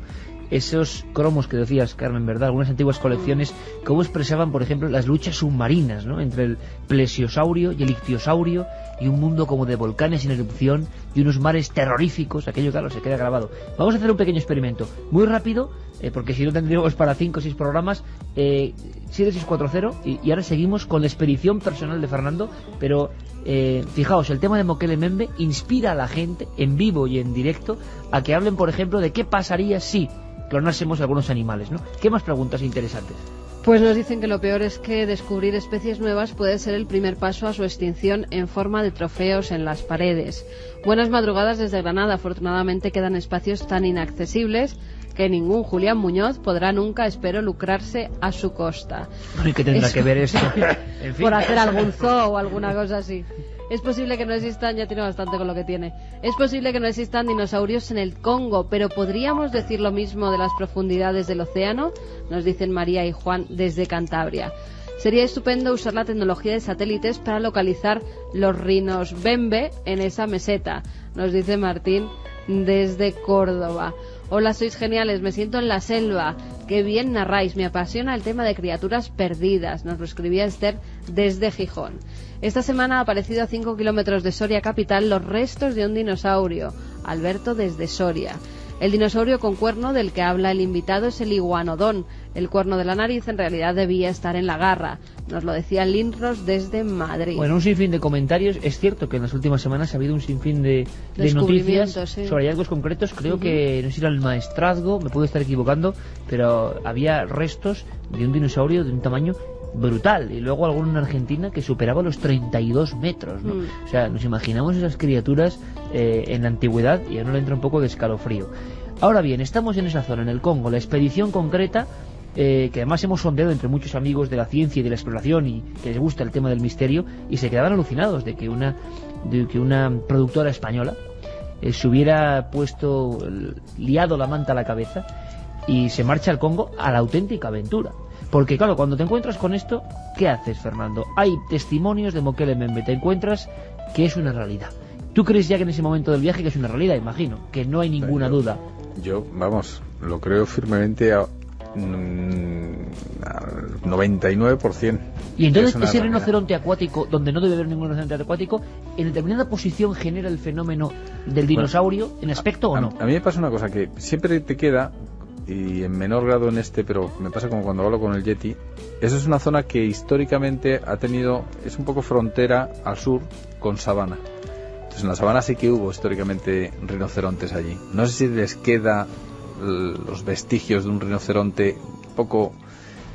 Esos cromos que decías, Carmen, ¿verdad? Algunas antiguas colecciones, cómo expresaban, por ejemplo, las luchas submarinas, ¿no? Entre el plesiosaurio y el ictiosaurio, y un mundo como de volcanes en erupción y unos mares terroríficos. Aquello, claro, se queda grabado. Vamos a hacer un pequeño experimento, muy rápido, porque si no tendríamos para 5 o 6 programas. 7640, y ahora seguimos con la expedición personal de Fernando, pero fijaos, el tema de Mokele Mbembe inspira a la gente, en vivo y en directo, a que hablen, por ejemplo, de qué pasaría si clonásemos algunos animales, ¿no? ¿Qué más preguntas interesantes? Pues nos dicen que lo peor es que descubrir especies nuevas puede ser el primer paso a su extinción en forma de trofeos en las paredes. Buenas madrugadas desde Granada. Afortunadamente quedan espacios tan inaccesibles que ningún Julián Muñoz podrá nunca, espero, lucrarse a su costa. ¿Y qué tendrá que ver esto? En fin. Por hacer algún zoo o alguna cosa así. Es posible que no existan, ya tiene bastante con lo que tiene. Es posible que no existan dinosaurios en el Congo, pero ¿podríamos decir lo mismo de las profundidades del océano? Nos dicen María y Juan desde Cantabria. Sería estupendo usar la tecnología de satélites para localizar los rinos Mbembe en esa meseta, nos dice Martín desde Córdoba. Hola, sois geniales, me siento en la selva. Qué bien narráis, me apasiona el tema de criaturas perdidas, nos lo escribía Esther desde Gijón. Esta semana ha aparecido a 5 kilómetros de Soria capital los restos de un dinosaurio. Alberto desde Soria. El dinosaurio con cuerno del que habla el invitado es el iguanodón. El cuerno de la nariz en realidad debía estar en la garra. Nos lo decía Lindros desde Madrid. Bueno, un sinfín de comentarios. Es cierto que en las últimas semanas ha habido un sinfín de noticias sobre hallazgos concretos. Creo que, no sé si era el Maestrazgo, me puedo estar equivocando, pero había restos de un dinosaurio de un tamaño brutal, y luego alguno en Argentina que superaba los 32 metros, ¿no? O sea, nos imaginamos esas criaturas en la antigüedad, y a uno le entra un poco de escalofrío. Ahora bien, estamos en esa zona, en el Congo, la expedición concreta, que además hemos sondeado entre muchos amigos de la ciencia y de la exploración y que les gusta el tema del misterio, y se quedaban alucinados de que una productora española se hubiera liado la manta a la cabeza y se marcha al Congo a la auténtica aventura. Porque claro, cuando te encuentras con esto, ¿qué haces, Fernando? Hay testimonios de Mokele Mbembe, te encuentras que es una realidad. ¿Tú crees ya que en ese momento del viaje que es una realidad? Imagino, que no hay ninguna duda. Yo, vamos, lo creo firmemente al 99%. Y entonces ese rinoceronte acuático, donde no debe haber ningún rinoceronte acuático, ¿en determinada posición genera el fenómeno del dinosaurio, en aspecto o no? A mí me pasa una cosa que siempre te queda, y en menor grado en pero me pasa como cuando hablo con el Yeti. Esa es una zona que históricamente es un poco frontera al sur con sabana. Entonces en la sabana sí que hubo históricamente rinocerontes allí. No sé si les queda los vestigios de un rinoceronte un poco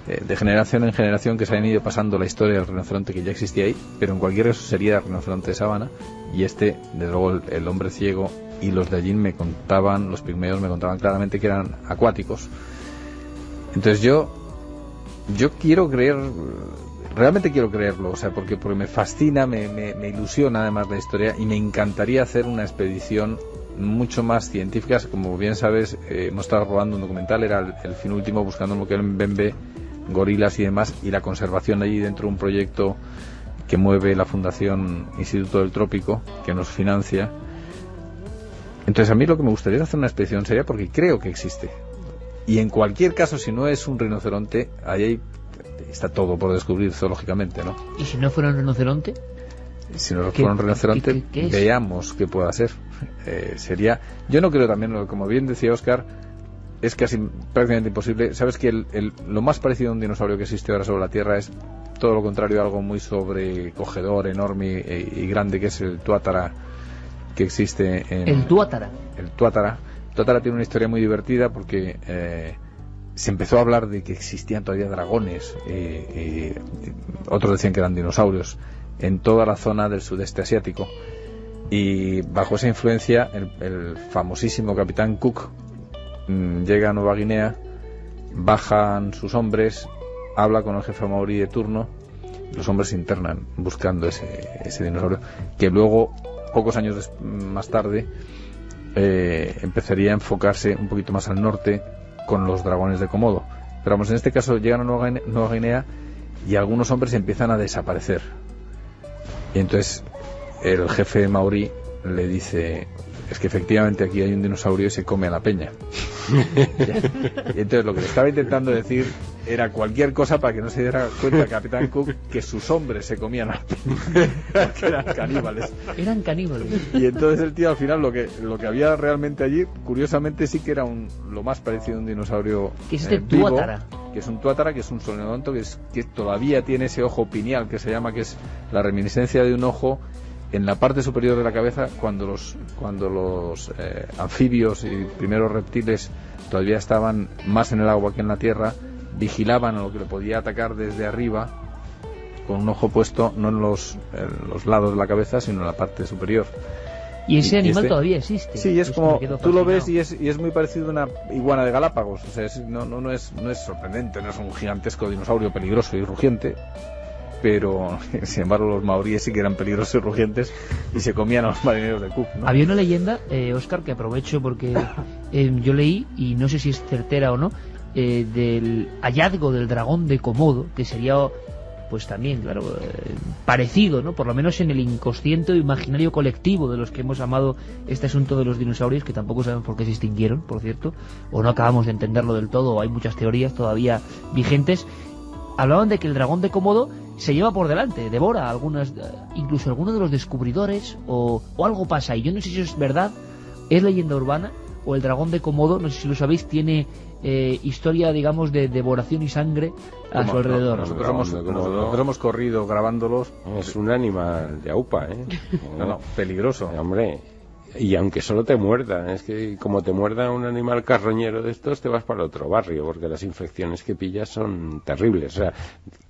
de generación en generación, que se han ido pasando la historia del rinoceronte que ya existía ahí, pero en cualquier caso sería rinoceronte de sabana. Y desde luego el hombre ciego y los de allí los pigmeos me contaban claramente que eran acuáticos. Entonces yo quiero creer, realmente quiero creerlo, o sea, porque me fascina, me ilusiona además la historia, y me encantaría hacer una expedición mucho más científicas. Como bien sabes, hemos estado rodando un documental, era el fin último, buscando lo que era Mbembe, gorilas y demás, y la conservación allí dentro de un proyecto que mueve la Fundación Instituto del Trópico, que nos financia. Entonces a mí lo que me gustaría es hacer una expedición seria, porque creo que existe. Y en cualquier caso, si no es un rinoceronte, ahí está todo por descubrir zoológicamente, ¿no? ¿Y si no fuera un rinoceronte? Si no fuera un rinoceronte, ¿qué es? veamos qué pueda ser. Sería... Yo no creo también, como bien decía Óscar, es casi prácticamente imposible. Sabes que lo más parecido a un dinosaurio que existe ahora sobre la Tierra es todo lo contrario, algo muy sobrecogedor, enorme y grande, que es el tuátara, que existe en... ¿El tuátara? El tuátara. El tuátara tiene una historia muy divertida porque se empezó a hablar de que existían todavía dragones, otros decían que eran dinosaurios, en toda la zona del sudeste asiático, y bajo esa influencia el famosísimo capitán Cook llega a Nueva Guinea, bajan sus hombres, habla con el jefe maorí de turno, y los hombres se internan buscando ese dinosaurio, que luego, pocos años más tarde, empezaría a enfocarse un poquito más al norte con los dragones de Komodo. Pero vamos, en este caso llegan a Nueva Guinea y algunos hombres empiezan a desaparecer. Y entonces el jefe maorí le dice: es que efectivamente aquí hay un dinosaurio y se come a la peña. Y entonces lo que le estaba intentando decir era cualquier cosa para que no se diera cuenta el capitán Cook que sus hombres se comían a la peña, porque eran caníbales. Eran caníbales. Y entonces el tío al final lo que había realmente allí, curiosamente sí que era lo más parecido a un dinosaurio que es vivo, tuátara. Que es un tuátara, que es un solenodonto, que todavía tiene ese ojo pineal que se llama, que es la reminiscencia de un ojo en la parte superior de la cabeza, cuando los anfibios y primeros reptiles todavía estaban más en el agua que en la tierra, vigilaban a lo que le podía atacar desde arriba con un ojo puesto no en los lados de la cabeza, sino en la parte superior. Y ese animal todavía existe. Sí, es como tú lo ves y es muy parecido a una iguana de Galápagos. O sea, no es sorprendente, no es un gigantesco dinosaurio peligroso y rugiente, pero sin embargo los maoríes sí que eran peligrosos y rugientes y se comían a los marineros de Cook, ¿no? Había una leyenda, Óscar, que aprovecho porque yo leí, y no sé si es certera o no, del hallazgo del dragón de Komodo, que sería pues también, claro, parecido, ¿no? Por lo menos en el inconsciente o imaginario colectivo de los que hemos amado este asunto de los dinosaurios, que tampoco sabemos por qué se extinguieron, por cierto, o no acabamos de entenderlo del todo, o hay muchas teorías todavía vigentes. Hablaban de que el dragón de Komodo se lleva por delante, devora incluso algunos de los descubridores, o algo pasa, y yo no sé si eso es verdad, es leyenda urbana, o el dragón de Komodo, no sé si lo sabéis, tiene historia, digamos, de devoración y sangre a su alrededor. Nosotros hemos corrido grabándolos. Es un animal de aupa, ¿eh? No, peligroso. Hombre, y aunque solo te muerda, es que como te muerda un animal carroñero de estos, te vas para otro barrio, porque las infecciones que pillas son terribles. O sea,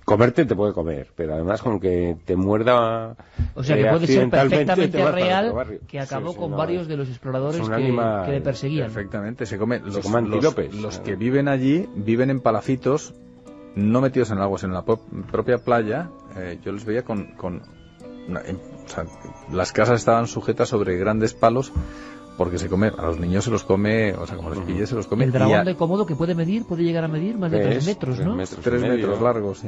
comerte te puede comer, pero además con que te muerda, o sea, que puede ser perfectamente real, que acabó sí, con varios de los exploradores que le perseguían. Perfectamente, se come los que sí. viven allí, viven en palafitos, no metidos en el agua, sino en la propia playa. Yo los veía o sea, las casas estaban sujetas sobre grandes palos, porque se come, a los niños se los come, o sea, como les pille se los come. El dragón de Komodo, que puede llegar a medir más de 3 metros, ¿no? 3 metros largos,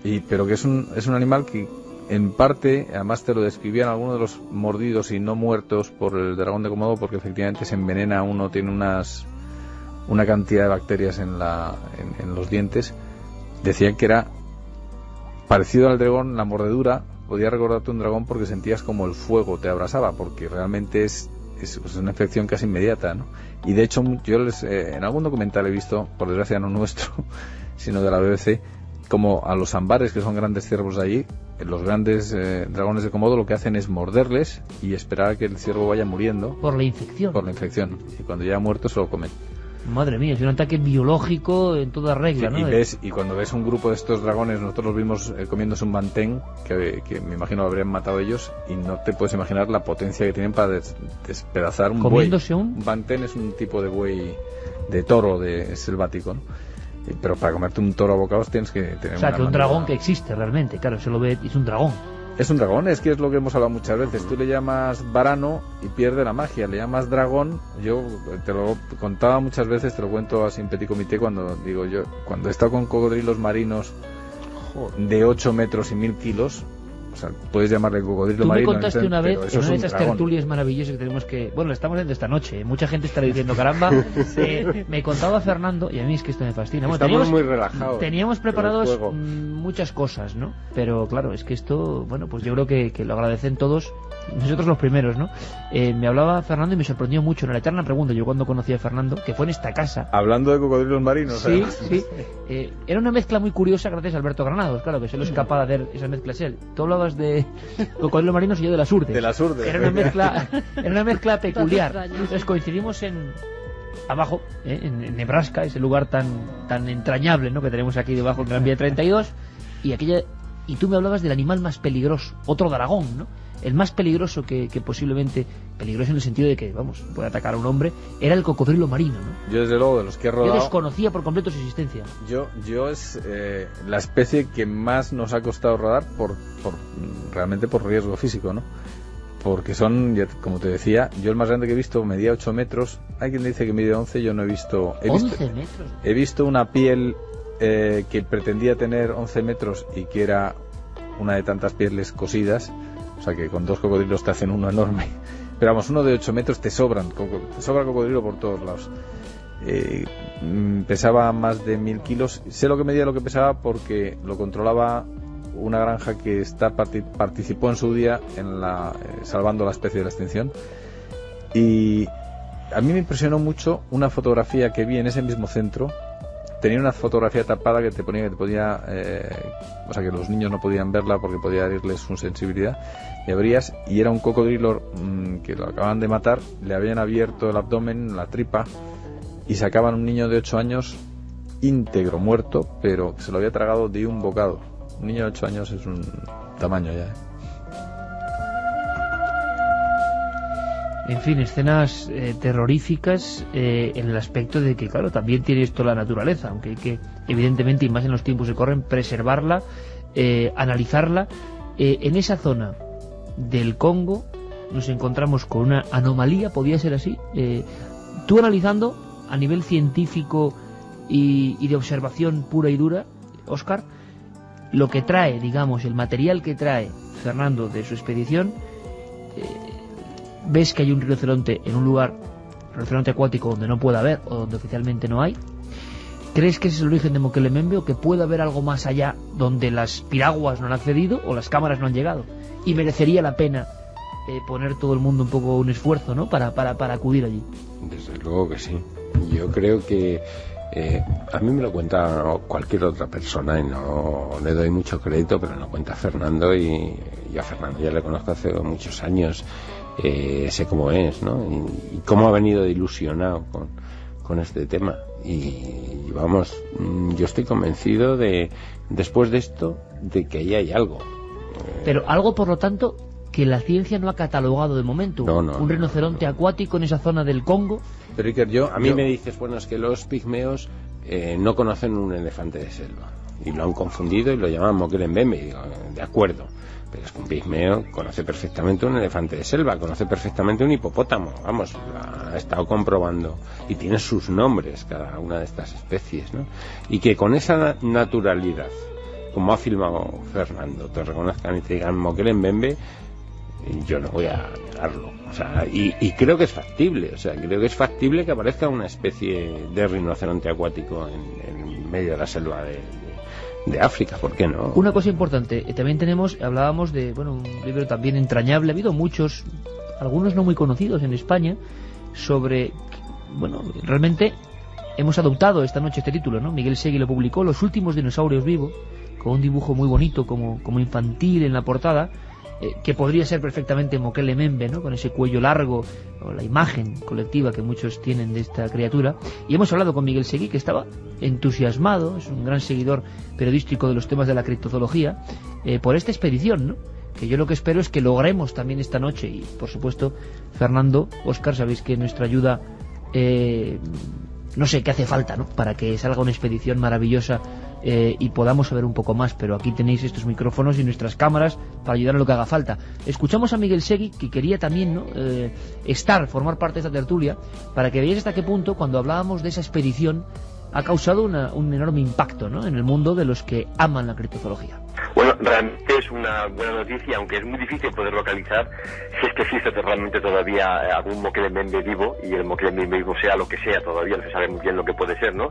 sí. Pero que es un animal que en parte, además te lo describían algunos de los mordidos y no muertos por el dragón de Komodo, porque efectivamente se envenena uno, tiene una cantidad de bacterias en los dientes. Decían que era parecido al dragón, la mordedura podía recordarte un dragón, porque sentías como el fuego te abrasaba, porque realmente es una infección casi inmediata, ¿no? Y de hecho yo en algún documental he visto, por desgracia no nuestro, sino de la BBC, como a los ambares, que son grandes ciervos de allí, los grandes dragones de Komodo, lo que hacen es morderles y esperar a que el ciervo vaya muriendo. Por la infección. Y cuando ya ha muerto se lo comen. Madre mía, es un ataque biológico en toda regla, sí, ¿no? Y cuando ves un grupo de estos dragones, nosotros los vimos comiéndose un bantén, que me imagino habrían matado ellos, y no te puedes imaginar la potencia que tienen para despedazar un buey. ¿Comiéndose un bantén? Es un tipo de buey, de toro selvático, ¿no? Pero para comerte un toro a bocados tienes que tener que un dragón que existe realmente, claro, se lo ve, es un dragón. Es un dragón, es que es lo que hemos hablado muchas veces. Tú le llamas varano y pierde la magia. Le llamas dragón, yo te lo contaba muchas veces, te lo cuento así en petit comité cuando he estado con cocodrilos marinos de 8 metros y 1000 kilos. O sea, puedes llamarle cocodrilo marino. Tú me contaste una vez, en una de esas dragón. Tertulias maravillosas que tenemos que... Bueno, lo estamos haciendo esta noche. Mucha gente estará diciendo, caramba, me contaba Fernando, y a mí es que esto me fascina. Bueno, estamos muy relajados. Teníamos preparados muchas cosas, ¿no? Pero claro, es que esto, bueno, pues yo creo que lo agradecen todos, nosotros los primeros, ¿no? Me hablaba Fernando y me sorprendió mucho. En la eterna pregunta, yo cuando conocí a Fernando, que fue en esta casa... Hablando de cocodrilos marinos. Sí, sí. Era una mezcla muy curiosa gracias a Alberto Granados, claro, que se lo es capaz de hacer esa mezcla es él. Tú hablabas de cocodrilos marinos y yo de las urdes. De las urdes. Era una mezcla peculiar. Entonces coincidimos abajo, en Nebraska, ese lugar tan entrañable, ¿no?, que tenemos aquí debajo en Gran Vía 32, y tú me hablabas del animal más peligroso, otro dragón, ¿no? El más peligroso que posiblemente, peligroso en el sentido de que, vamos, puede atacar a un hombre, era el cocodrilo marino, ¿no? Yo desde luego, de los que he rodado... Yo desconocía por completo su existencia. Yo es la especie que más nos ha costado rodar realmente por riesgo físico, ¿no? Porque son, como te decía, yo el más grande que he visto medía 8 metros, hay quien dice que mide 11, yo no he visto... 11 metros. He visto una piel que pretendía tener 11 metros y que era una de tantas pieles cosidas. O sea que con 2 cocodrilos te hacen uno enorme. Pero vamos, uno de 8 metros te sobra cocodrilo por todos lados. Pesaba más de 1000 kilos. Sé lo que medía, lo que pesaba, porque lo controlaba una granja que participó en su día en salvando la especie de la extinción. Y a mí me impresionó mucho una fotografía que vi en ese mismo centro. Tenía una fotografía tapada que te ponía que o sea, que los niños no podían verla porque podía herirles su sensibilidad, y abrías y era un cocodrilo que lo acaban de matar, le habían abierto el abdomen, la tripa, y sacaban un niño de 8 años íntegro, muerto, pero se lo había tragado de un bocado. Un niño de 8 años es un tamaño ya, En fin, escenas terroríficas en el aspecto de que, claro, también tiene esto la naturaleza, aunque hay que, evidentemente, y más en los tiempos que corren, preservarla, analizarla. En esa zona del Congo nos encontramos con una anomalía, podía ser así. Tú analizando a nivel científico y de observación pura y dura, Óscar, lo que trae, digamos, el material que trae Fernando de su expedición... ves que hay un rinoceronte en un lugar, rinoceronte acuático, donde no puede haber, o donde oficialmente no hay. ¿Crees que ese es el origen de Mokele-Mbembe, o que puede haber algo más allá donde las piraguas no han accedido o las cámaras no han llegado? Y merecería la pena poner todo el mundo un poco un esfuerzo, ¿no?, para acudir allí. Desde luego que sí. Yo creo que a mí me lo cuenta cualquier otra persona y no le doy mucho crédito, pero lo cuenta Fernando, y a Fernando ya le conozco hace muchos años. Sé cómo es, ¿no? Y cómo ha venido de ilusionado con este tema. Y vamos, yo estoy convencido después de esto, de que ahí hay algo. Pero algo, por lo tanto, que la ciencia no ha catalogado de momento. No, un rinoceronte acuático en esa zona del Congo. Pero Iker, a mí me dices, bueno, es que los pigmeos no conocen un elefante de selva. Y lo han confundido y lo llaman Mokele-Mbembe. Y digo, de acuerdo. Pero es que un pigmeo conoce perfectamente un elefante de selva, conoce perfectamente un hipopótamo, vamos, ha estado comprobando, y tiene sus nombres cada una de estas especies, ¿no? Y que con esa naturalidad, como ha filmado Fernando, te reconozcan y te digan Mokele-Mbembe, yo no voy a negarlo. O sea, y creo que es factible, o sea, creo que es factible que aparezca una especie de rinoceronte acuático en medio de la selva de África, ¿por qué no? Una cosa importante, también hablábamos de, bueno, un libro también entrañable, ha habido muchos, algunos no muy conocidos en España, sobre, bueno, realmente hemos adoptado esta noche este título, ¿no? Miguel Segui lo publicó, Los últimos dinosaurios vivos, con un dibujo muy bonito, como infantil en la portada, que podría ser perfectamente Mokele-Mbembe, ¿no?, con ese cuello largo, o la imagen colectiva que muchos tienen de esta criatura. Y hemos hablado con Miguel Segui, que estaba entusiasmado, es un gran seguidor periodístico de los temas de la criptozoología, por esta expedición, ¿no?, que yo lo que espero es que logremos también esta noche. Y por supuesto, Fernando, Óscar, sabéis que nuestra ayuda, no sé qué hace falta, ¿no?, para que salga una expedición maravillosa y podamos saber un poco más, pero aquí tenéis estos micrófonos y nuestras cámaras para ayudar a lo que haga falta. Escuchamos a Miguel Segui, que quería también, ¿no?, formar parte de esta tertulia, para que veáis hasta qué punto, cuando hablábamos de esa expedición, ha causado un enorme impacto, ¿no?, en el mundo de los que aman la criptozoología. Bueno, realmente es una buena noticia, aunque es muy difícil poder localizar si es que existe realmente todavía algún Mokele-Mbembe vivo, y el Mokele-Mbembe vivo sea lo que sea, todavía no se sabe muy bien lo que puede ser, ¿no?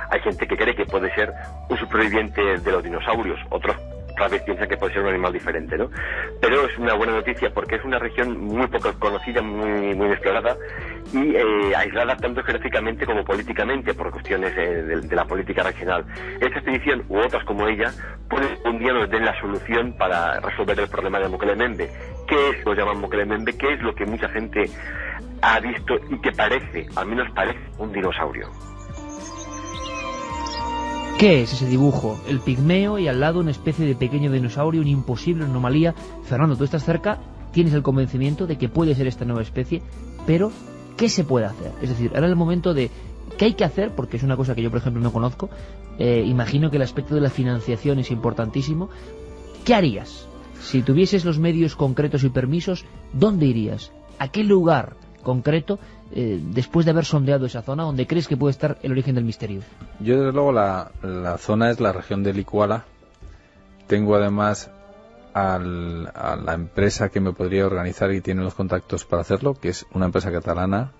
Hay gente que cree que puede ser un superviviente de los dinosaurios, otros otra vez piensan que puede ser un animal diferente, ¿no? Pero es una buena noticia porque es una región muy poco conocida, muy explorada y aislada tanto geográficamente como políticamente por cuestiones de la política regional. Esta expedición u otras como ella puede un día nos den la solución para resolver el problema de Mokele-Mbembe. ¿Qué es lo que llaman Mokele-Mbembe? ¿Qué es lo que mucha gente ha visto y que parece, al menos parece, un dinosaurio? ¿Qué es ese dibujo? El pigmeo y al lado una especie de pequeño dinosaurio, una imposible anomalía. Fernando, tú estás cerca, tienes el convencimiento de que puede ser esta nueva especie, pero ¿qué se puede hacer? Es decir, ahora es el momento de ¿qué hay que hacer? Porque es una cosa que yo, por ejemplo, no conozco. Imagino que el aspecto de la financiación es importantísimo. ¿Qué harías? Si tuvieses los medios concretos y permisos, ¿dónde irías? ¿A qué lugar concreto, después de haber sondeado esa zona, donde crees que puede estar el origen del misterio? Yo, desde luego, la zona es la región del Iguala. Tengo además a la empresa que me podría organizar y tiene los contactos para hacerlo, que es una empresa catalana,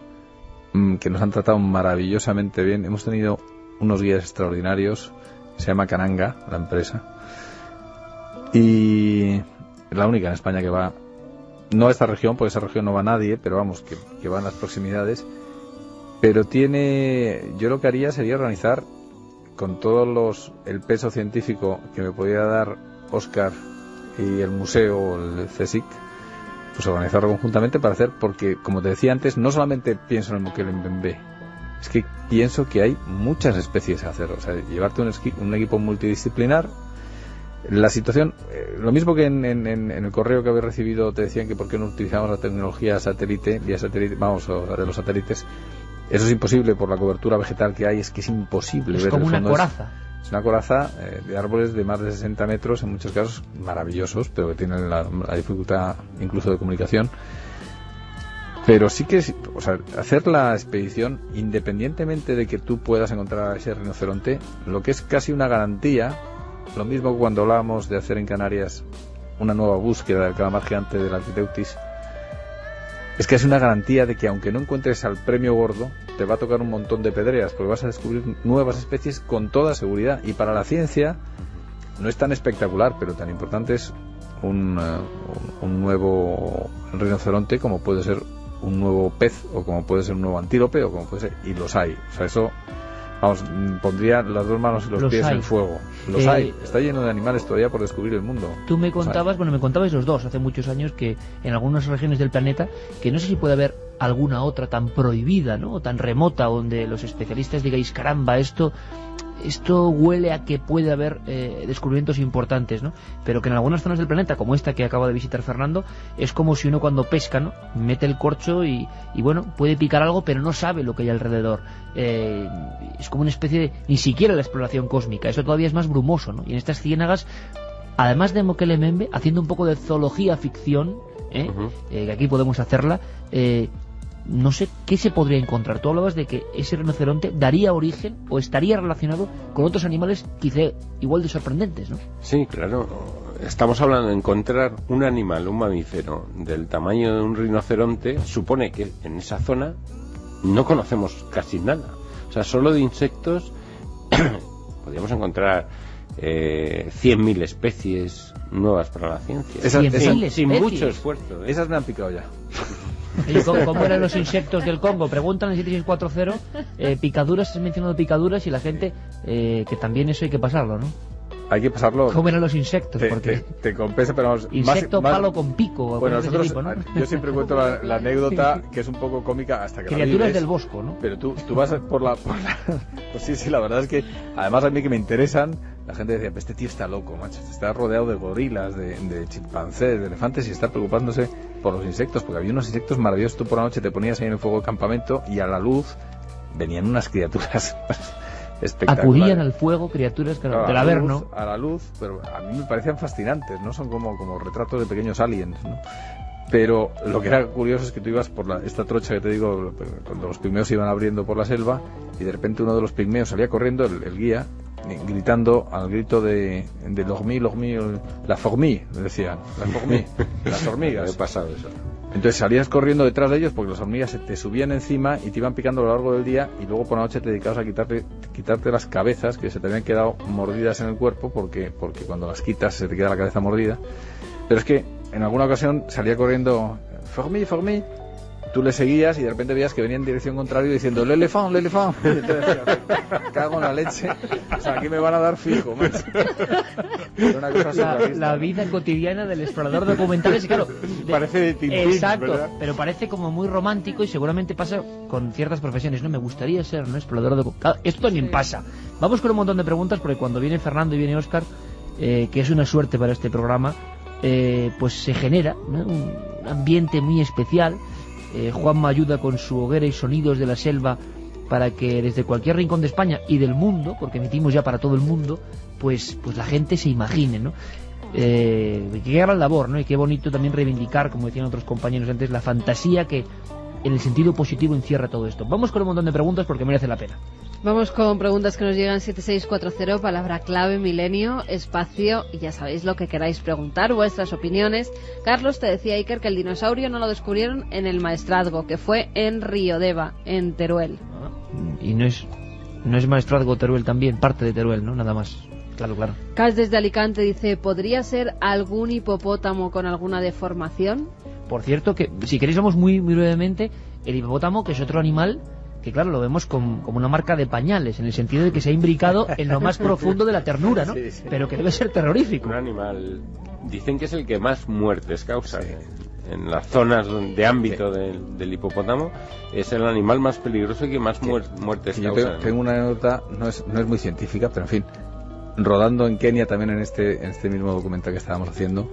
que nos han tratado maravillosamente bien. Hemos tenido unos guías extraordinarios, se llama Cananga, la empresa, y es la única en España que va, no a esta región, porque esa región no va nadie, pero vamos, que va en las proximidades. Pero yo lo que haría sería organizar con el peso científico que me podía dar Óscar y el museo o el CSIC, pues organizarlo conjuntamente para hacer, porque como te decía antes, no solamente pienso en el Mokele-Mbembe, es que pienso que hay muchas especies a hacer. O sea, llevarte un equipo multidisciplinar. La situación, lo mismo que en el correo que habéis recibido, te decían que por qué no utilizamos la tecnología satélite, vía satélite, o de los satélites. Eso es imposible por la cobertura vegetal que hay, es que es imposible. Es ver como el una fondo. coraza. Es una coraza de árboles de más de 60 metros, en muchos casos maravillosos, pero que tienen la dificultad incluso de comunicación. Pero sí que, o sea, hacer la expedición, independientemente de que tú puedas encontrar a ese rinoceronte, lo que es casi una garantía. Lo mismo que cuando hablábamos de hacer en Canarias una nueva búsqueda del calamar gigante del Arquiteutis, es que es una garantía de que aunque no encuentres al premio gordo, te va a tocar un montón de pedreas, porque vas a descubrir nuevas especies con toda seguridad. Y para la ciencia no es tan espectacular, pero tan importante es un nuevo rinoceronte como puede ser un nuevo pez, o como puede ser un nuevo antílope, o como puede ser, y los hay. O sea, eso, vamos, pondría las dos manos y los pies en fuego. Los hay. Está lleno de animales todavía por descubrir el mundo. Tú me contabas, me contabais los dos hace muchos años que en algunas regiones del planeta, que no sé si puede haber alguna otra tan prohibida, ¿no?, o tan remota, donde los especialistas digáis, caramba, esto huele a que puede haber descubrimientos importantes, ¿no? Pero que en algunas zonas del planeta, como esta que acaba de visitar Fernando, es como si uno cuando pesca, ¿no?, mete el corcho y bueno, puede picar algo, pero no sabe lo que hay alrededor. Es como una especie de, ni siquiera la exploración cósmica, eso todavía es más brumoso, ¿no? Y en estas ciénagas, además de Mokele-Mbembe, haciendo un poco de zoología ficción, que aquí podemos hacerla, no sé qué se podría encontrar. Tú hablabas de que ese rinoceronte daría origen o estaría relacionado con otros animales quizá igual de sorprendentes, ¿no? Sí, claro. Estamos hablando de encontrar un animal, un mamífero del tamaño de un rinoceronte. Supone que en esa zona no conocemos casi nada. O sea, solo de insectos podríamos encontrar 100.000 especies nuevas para la ciencia. Sin mucho esfuerzo. Esas me han picado ya. ¿Cómo eran los insectos del Congo? Preguntan en 7640, picaduras, has mencionado picaduras y la gente, que también eso hay que pasarlo, ¿no? Hay que pasarlo. ¿Cómo eran los insectos? Te compensa, pero vamos, insecto palo con pico. Bueno, nosotros, tipo, ¿no? Yo siempre cuento la anécdota que es un poco cómica hasta que criaturas la vives, del bosco, ¿no? Pero tú vas por la pues sí, la verdad es que además a mí que me interesan, la gente decía, este tío está loco, macho, está rodeado de gorilas, de chimpancés, de elefantes y está preocupándose por los insectos, porque había unos insectos maravillosos. Tú por la noche te ponías ahí en el fuego del campamento y a la luz venían unas criaturas espectaculares. Acudían al fuego criaturas Claro, del Averno. A la luz, pero a mí me parecían fascinantes, ¿no? Son como retratos de pequeños aliens, ¿no? Pero lo que era curioso es que tú ibas por esta trocha que te digo, cuando los pigmeos se iban abriendo por la selva, y de repente uno de los pigmeos salía corriendo, el guía, gritando al grito de l'hormie, la fourmi, decían, la fourmi, las hormigas. Me ha pasado eso. Entonces salías corriendo detrás de ellos porque las hormigas te subían encima y te iban picando a lo largo del día, y luego por la noche te dedicabas a quitarte las cabezas que se te habían quedado mordidas en el cuerpo, porque cuando las quitas se te queda la cabeza mordida. Pero es que en alguna ocasión salía corriendo fourmi, tú le seguías y de repente veías que venía en dirección contraria diciendo l'elefant. Y te decías, cago en la leche, o sea, aquí me van a dar fijo, macho. Era una cosa surrealista, La ¿no? vida cotidiana del explorador documental es, claro, Parece de Tintín, exacto, ¿verdad? pero parece como muy romántico, y seguramente pasa con ciertas profesiones, ¿no? Me gustaría ser un explorador documental. Esto también pasa. Vamos con un montón de preguntas, porque cuando viene Fernando y viene Óscar, que es una suerte para este programa, pues se genera, ¿no?, un ambiente muy especial. Juanma ayuda con su hoguera y sonidos de la selva para que desde cualquier rincón de España y del mundo, porque emitimos ya para todo el mundo, pues la gente se imagine, ¿no? Qué gran labor, ¿no? Y qué bonito también reivindicar, como decían otros compañeros antes, la fantasía que en el sentido positivo encierra todo esto. Vamos con un montón de preguntas porque merece la pena. Vamos con preguntas que nos llegan 7640, palabra clave, milenio, espacio, y ya sabéis lo que queráis preguntar, vuestras opiniones. Carlos, te decía Iker que el dinosaurio no lo descubrieron en el Maestrazgo, que fue en Riodeva, en Teruel. Y no es Maestrazgo Teruel también, parte de Teruel, ¿no? Nada más. Claro. Cas desde Alicante dice, ¿podría ser algún hipopótamo con alguna deformación? Por cierto, que si queréis vamos muy brevemente, el hipopótamo, que es otro animal que claro, lo vemos como una marca de pañales, en el sentido de que se ha imbricado en lo más profundo de la ternura, ¿no? Sí. Pero que debe ser terrorífico. Un animal, dicen que es el que más muertes causa. Sí. En las zonas de ámbito del hipopótamo es el animal más peligroso y que más muertes causa. Yo tengo una anécdota, no es muy científica, pero en fin, rodando en Kenia también en este mismo documental que estábamos haciendo,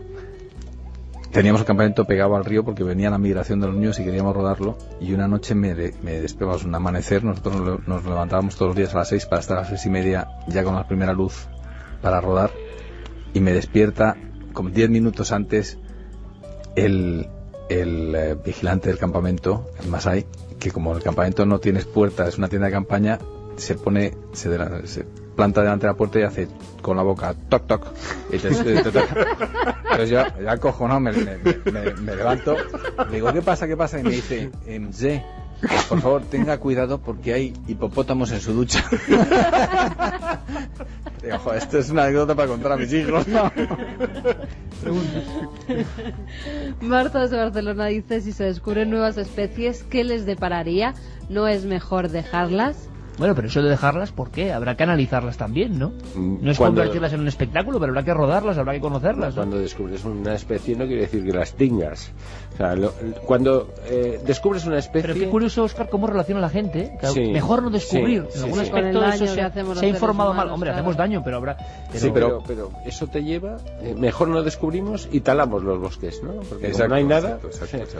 teníamos el campamento pegado al río porque venía la migración de los niños y queríamos rodarlo, y una noche me despegamos un amanecer, nosotros nos levantábamos todos los días a las 6 para estar a las 6:30 ya con la primera luz para rodar, y me despierta como 10 minutos antes el vigilante del campamento, el Masai, que como el campamento no tienes puerta, es una tienda de campaña, se planta delante de la puerta y hace con la boca toc toc, y entonces yo ya acojonado me levanto, le digo ¿qué pasa? Y me dice por favor tenga cuidado porque hay hipopótamos en su ducha. Digo, joder, esto es una anécdota para contar a mis hijos, ¿no? Marta de Barcelona dice, si se descubren nuevas especies, ¿qué les depararía? ¿No es mejor dejarlas? Bueno, pero eso de dejarlas, ¿por qué? Habrá que analizarlas también, ¿no? No es convertirlas en un espectáculo, pero habrá que rodarlas, habrá que conocerlas, ¿no? Cuando descubres una especie no quiere decir que las tengas. O sea, cuando descubres una especie... Pero qué curioso, Óscar, cómo relaciona la gente. Claro, sí, mejor no descubrir. Sí, en algún con el aspecto daño eso que hacemos se ha los informado seres mal. humanos, Hombre, claro. hacemos daño, pero habrá... Sí, pero eso te lleva... mejor no descubrimos y talamos los bosques, ¿no? Porque exacto, como no hay nada, exacto.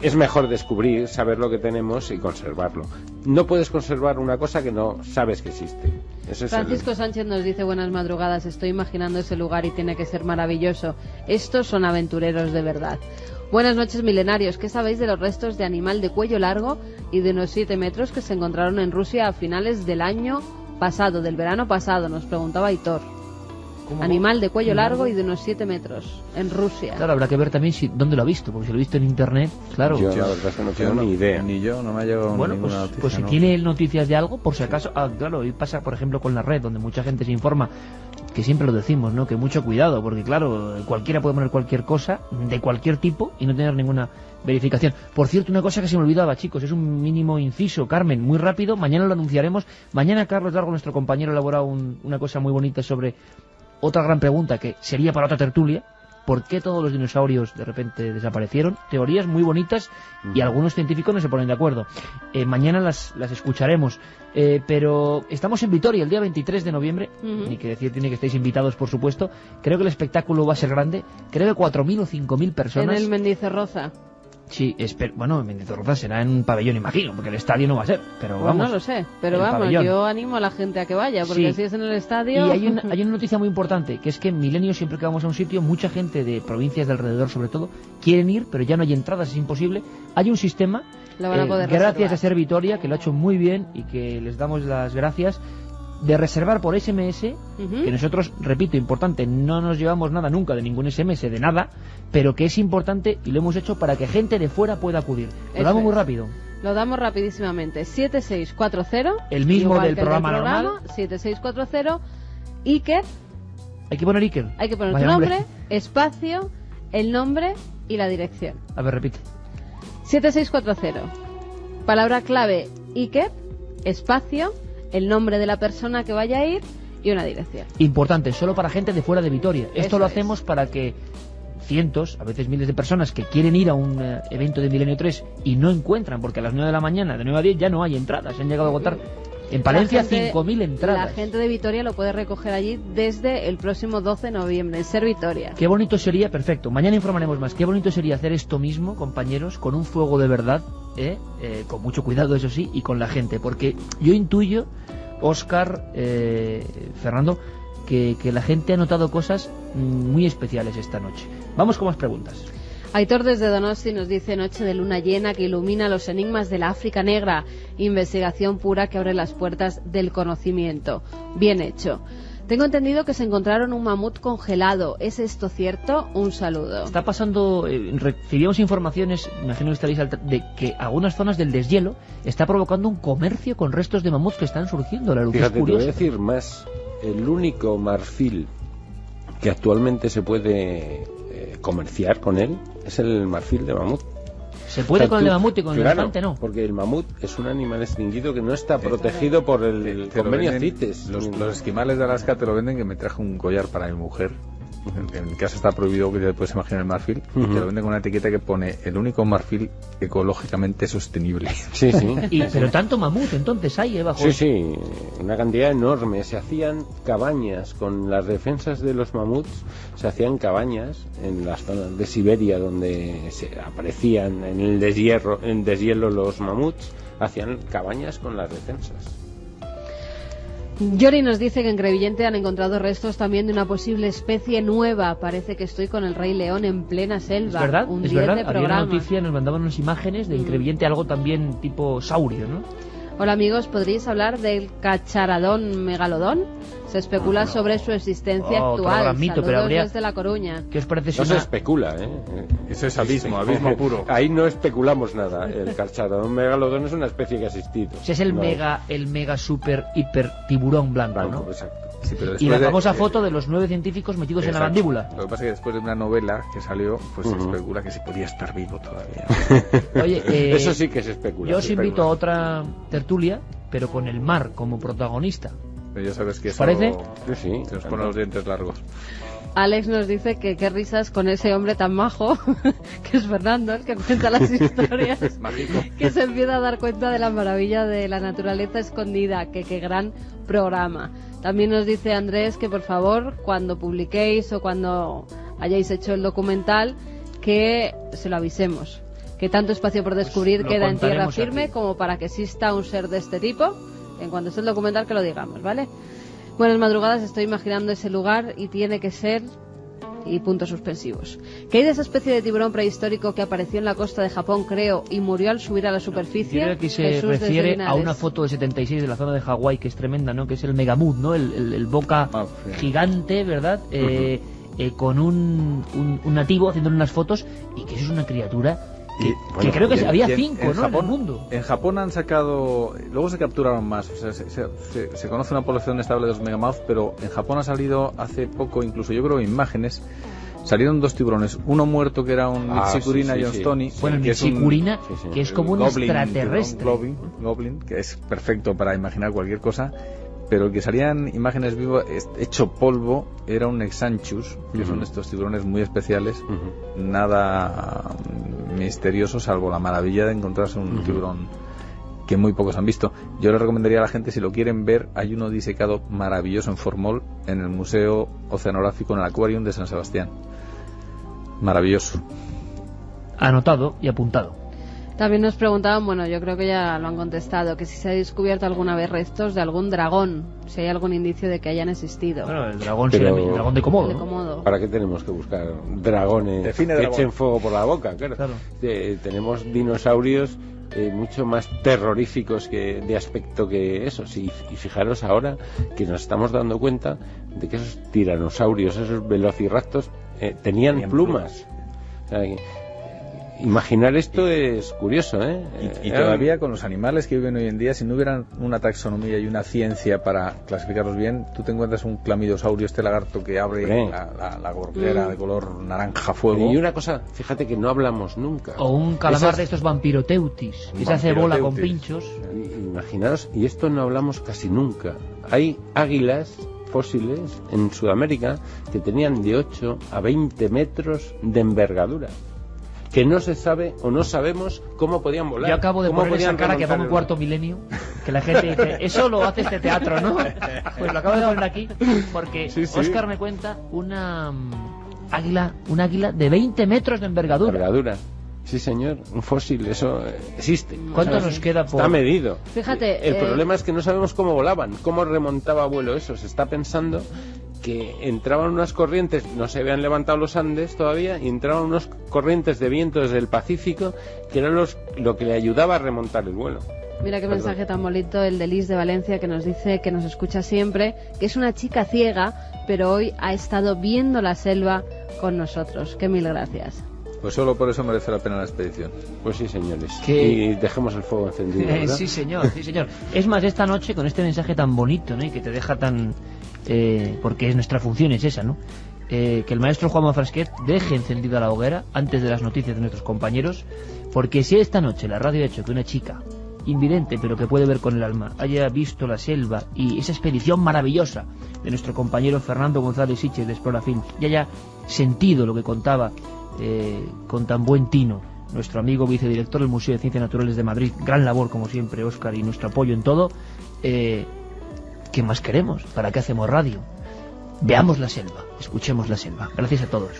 Es mejor descubrir, saber lo que tenemos y conservarlo. No puedes conservar una cosa que no sabes que existe. Ese es Francisco Sánchez nos dice, buenas madrugadas, estoy imaginando ese lugar y tiene que ser maravilloso. Estos son aventureros de verdad. Buenas noches, milenarios. ¿Qué sabéis de los restos de animal de cuello largo y de unos 7 metros que se encontraron en Rusia a finales del año pasado, del verano pasado? Nos preguntaba Aitor. Animal de cuello largo y de unos 7 metros en Rusia. Claro, habrá que ver también dónde lo ha visto, porque si lo ha visto en internet, claro. Yo la verdad es que no tengo ni idea. Ni yo, no me ha llegado Bueno, ninguna noticia. pues si ¿no? tiene noticias de algo, por si acaso, claro, y pasa por ejemplo con la red, donde mucha gente se informa, que siempre lo decimos, ¿no? Que mucho cuidado, porque claro, cualquiera puede poner cualquier cosa, de cualquier tipo, y no tener ninguna verificación. Por cierto, una cosa que se me olvidaba, chicos, es un mínimo inciso, Carmen, muy rápido, mañana lo anunciaremos. Mañana Carlos Dargo, nuestro compañero, ha elaborado una cosa muy bonita sobre otra gran pregunta que sería para otra tertulia: ¿por qué todos los dinosaurios de repente desaparecieron? Teorías muy bonitas y algunos científicos no se ponen de acuerdo. Mañana las escucharemos. Pero estamos en Vitoria el día 23 de noviembre, ni que decir tiene que estáis invitados, por supuesto. Creo que el espectáculo va a ser grande, creo que 4.000 o 5.000 personas. En el Mendizorroza. Sí, bueno, en Mendizorroza será en un pabellón, imagino, porque el estadio no va a ser, pero Pues vamos. no lo sé, pero el vamos, pabellón. yo animo a la gente a que vaya, porque Sí. si es en el estadio... Y hay una noticia muy importante, que es que en Milenio, siempre que vamos a un sitio, mucha gente de provincias de alrededor, sobre todo, quieren ir, pero ya no hay entradas, es imposible. Hay un sistema, Lo van a poder gracias reservar. a Ser Vitoria, que lo ha hecho muy bien y que les damos las gracias, de reservar por SMS, Ujú. que nosotros, repito, importante, no nos llevamos nada nunca de ningún SMS, de nada, pero que es importante y lo hemos hecho para que gente de fuera pueda acudir. Lo Eso damos muy es. rápido. Lo damos rapidísimamente. 7640. El mismo igual del que el programa normal. 7640. Iker. Hay que poner Iker. Hay que poner Vaya tu nombre, hombre. espacio, el nombre y la dirección. A ver, repite. 7640. Palabra clave Iker, espacio, el nombre de la persona que vaya a ir y una dirección. Importante, solo para gente de fuera de Vitoria. Esto Eso lo es. hacemos para que cientos, a veces miles de personas que quieren ir a un evento de Milenio 3 y no encuentran, porque a las 9 de la mañana, de 9 a 10, ya no hay entradas. Se han llegado a agotar en Palencia La gente- 5.000 entradas. La gente de Vitoria lo puede recoger allí desde el próximo 12 de noviembre, en Ser Vitoria. Qué bonito sería, perfecto, mañana informaremos más, qué bonito sería hacer esto mismo, compañeros, con un fuego de verdad, con mucho cuidado, eso sí, y con la gente, porque yo intuyo, Óscar, Fernando, que la gente ha notado cosas muy especiales esta noche. Vamos con más preguntas. Aitor desde Donosti nos dice: noche de luna llena que ilumina los enigmas de la África negra, investigación pura que abre las puertas del conocimiento. Bien hecho. Tengo entendido que se encontraron un mamut congelado. ¿Es esto cierto? Un saludo. Está pasando, recibimos informaciones, imagino que estaréis de que algunas zonas del deshielo está provocando un comercio con restos de mamuts que están surgiendo. La luz Fíjate, es te voy a curiosa. decir más. El único marfil que actualmente se puede comerciar con él es el marfil de mamut. Se puede O sea, con el tú- de mamut y con el claro, elefante no. porque el mamut es un animal extinguido que no está protegido por el Te lo convenio venden- CITES. Los esquimales de Alaska te lo venden, que me trajo un collar para mi mujer. En mi casa está prohibido, que te puedes imaginar, el marfil. Y te lo venden con una etiqueta que pone el único marfil ecológicamente sostenible. Sí, sí. Pero tanto mamut entonces hay bajo. Sí, sí, una cantidad enorme. Se hacían cabañas con las defensas de los mamuts, se hacían cabañas en las zonas de Siberia donde se aparecían en el deshielo los mamuts, hacían cabañas con las defensas. Yori nos dice que en Crevillente han encontrado restos también de una posible especie nueva. Parece que estoy con el Rey León en plena selva. Es verdad, Un es 10 verdad. de Había una programa. noticia, nos mandaban unas imágenes de Increvillente, algo también tipo saurio, ¿no? Hola amigos, ¿podríais hablar del cacharadón megalodón? Se especula sobre su existencia Otro actual. gran mito, Saludos pero habría- desde La Coruña. ¿Qué os parece si No se una- especula, ¿eh? Eso es abismo puro. Ahí no especulamos nada. El carcharodón megalodón es una especie que ha existido. si es el No, mega super hiper tiburón blanco, blanco, ¿no? exacto. Sí, pero Y la después de- famosa foto de los 9 científicos metidos en la Exacto. mandíbula. Lo que pasa es que después de una novela que salió, pues se Ujú. especula que se podía estar vivo todavía. Oye, Eso sí que se especula. yo os se invito a especula. otra tertulia, pero con el mar como protagonista. Pero ya sabes que ¿Os eso parece? Sí, sí. se nos ponen los dientes largos. Alex nos dice que qué risas con ese hombre tan majo, que es Fernando, el que cuenta las historias, Mágico. que se empieza a dar cuenta de la maravilla de la naturaleza escondida, que qué gran programa. También nos dice Andrés que por favor, cuando publiquéis o cuando hayáis hecho el documental, que se lo avisemos. Que tanto espacio por descubrir Lo queda en tierra contaremos firme aquí. como para que exista un ser de este tipo. En cuanto esté el documental que lo digamos, ¿vale? Buenas madrugadas, estoy imaginando ese lugar y tiene que ser... y puntos suspensivos. ¿Qué hay de esa especie de tiburón prehistórico que apareció en la costa de Japón, creo, y murió al subir a la superficie? Yo creo que se Jesús desde refiere a Linares. una foto de 76 de la zona de Hawái, que es tremenda, ¿no? Que es el megamut, ¿no? El boca sí. gigante, ¿verdad? Con un nativo haciéndole unas fotos, y que eso es una criatura que, Bueno, creo que y en- había y en- 5, ¿no? En el mundo. En Japón han sacado, luego se capturaron más, o sea, se conoce una población estable de los megamouth, pero en Japón ha salido hace poco, incluso yo creo imágenes, salieron 2 tiburones, uno muerto que era un Mitsukurina sí, sí, Johnstoni, sí. Bueno, el que es un- Mitsukurina, sí, sí. que es como un Goblin, extraterrestre. Goblin, que es perfecto para imaginar cualquier cosa, pero el que salían imágenes vivas hecho polvo era un Exanchus, que son estos tiburones muy especiales, nada misterioso salvo la maravilla de encontrarse un tiburón que muy pocos han visto. Yo le recomendaría a la gente, si lo quieren ver, hay uno disecado maravilloso en Formol, en el Museo Oceanográfico, en el Aquarium de San Sebastián. Maravilloso. anotado y apuntado. También nos preguntaban, bueno, yo creo que ya lo han contestado, que si se ha descubierto alguna vez restos de algún dragón, si hay algún indicio de que hayan existido. Bueno, el dragón será el dragón de Komodo. De Komodo. ¿Para qué tenemos que buscar dragones que echen fuego por la boca? Claro. Tenemos dinosaurios mucho más terroríficos de aspecto que esos. Y fijaros ahora que nos estamos dando cuenta de que esos tiranosaurios, esos velociraptors, tenían plumas. O sea, imaginar esto es curioso, ¿eh? Y todavía con los animales que viven hoy en día, si no hubiera una taxonomía y una ciencia para clasificarlos bien, tú te encuentras un clamidosaurio, este lagarto que abre la gorguera de color naranja fuego. Y una cosa, fíjate que no hablamos nunca. O un calamar de estos vampiroteutis, que se hace bola con pinchos. Imaginaros, y esto no hablamos casi nunca. Hay águilas fósiles en Sudamérica que tenían de 8 a 20 metros de envergadura, que no se sabe o no sabemos cómo podían volar. Yo acabo de poner esa cara que pongo en Cuarto Milenio, que la gente dice, eso lo hace este teatro, ¿no? Pues lo acabo de poner aquí, porque Óscar me cuenta un águila de 20 metros de envergadura. Sí, señor, un fósil, eso existe. ¿Cuánto nos queda por...? Está medido. Fíjate... El problema es que no sabemos cómo volaban, cómo remontaba vuelo eso. Se está pensando que entraban unas corrientes, no se habían levantado los Andes todavía, y entraban unas corrientes de viento desde el Pacífico, que eran lo que le ayudaba a remontar el vuelo. Mira qué mensaje tan bonito el de Liz de Valencia, que nos dice que nos escucha siempre, que es una chica ciega, pero hoy ha estado viendo la selva con nosotros. Que mil gracias. Pues solo por eso merece la pena la expedición. Pues sí, señores. Y dejemos el fuego encendido, ¿verdad? Sí, señor. Es más, esta noche, con este mensaje tan bonito, ¿no? Y que te deja tan... porque nuestra función es esa, ¿no? Que el maestro Juanma Frasquet deje encendida la hoguera antes de las noticias de nuestros compañeros, porque si esta noche la radio ha hecho que una chica invidente, pero que puede ver con el alma, haya visto la selva y esa expedición maravillosa de nuestro compañero Fernando González Siches de Explora Film, y haya sentido lo que contaba con tan buen tino nuestro amigo vicedirector del Museo de Ciencias Naturales de Madrid, gran labor como siempre, Óscar, y nuestro apoyo en todo. ¿Qué más queremos? ¿Para qué hacemos radio? Veamos la selva, escuchemos la selva. Gracias a todos.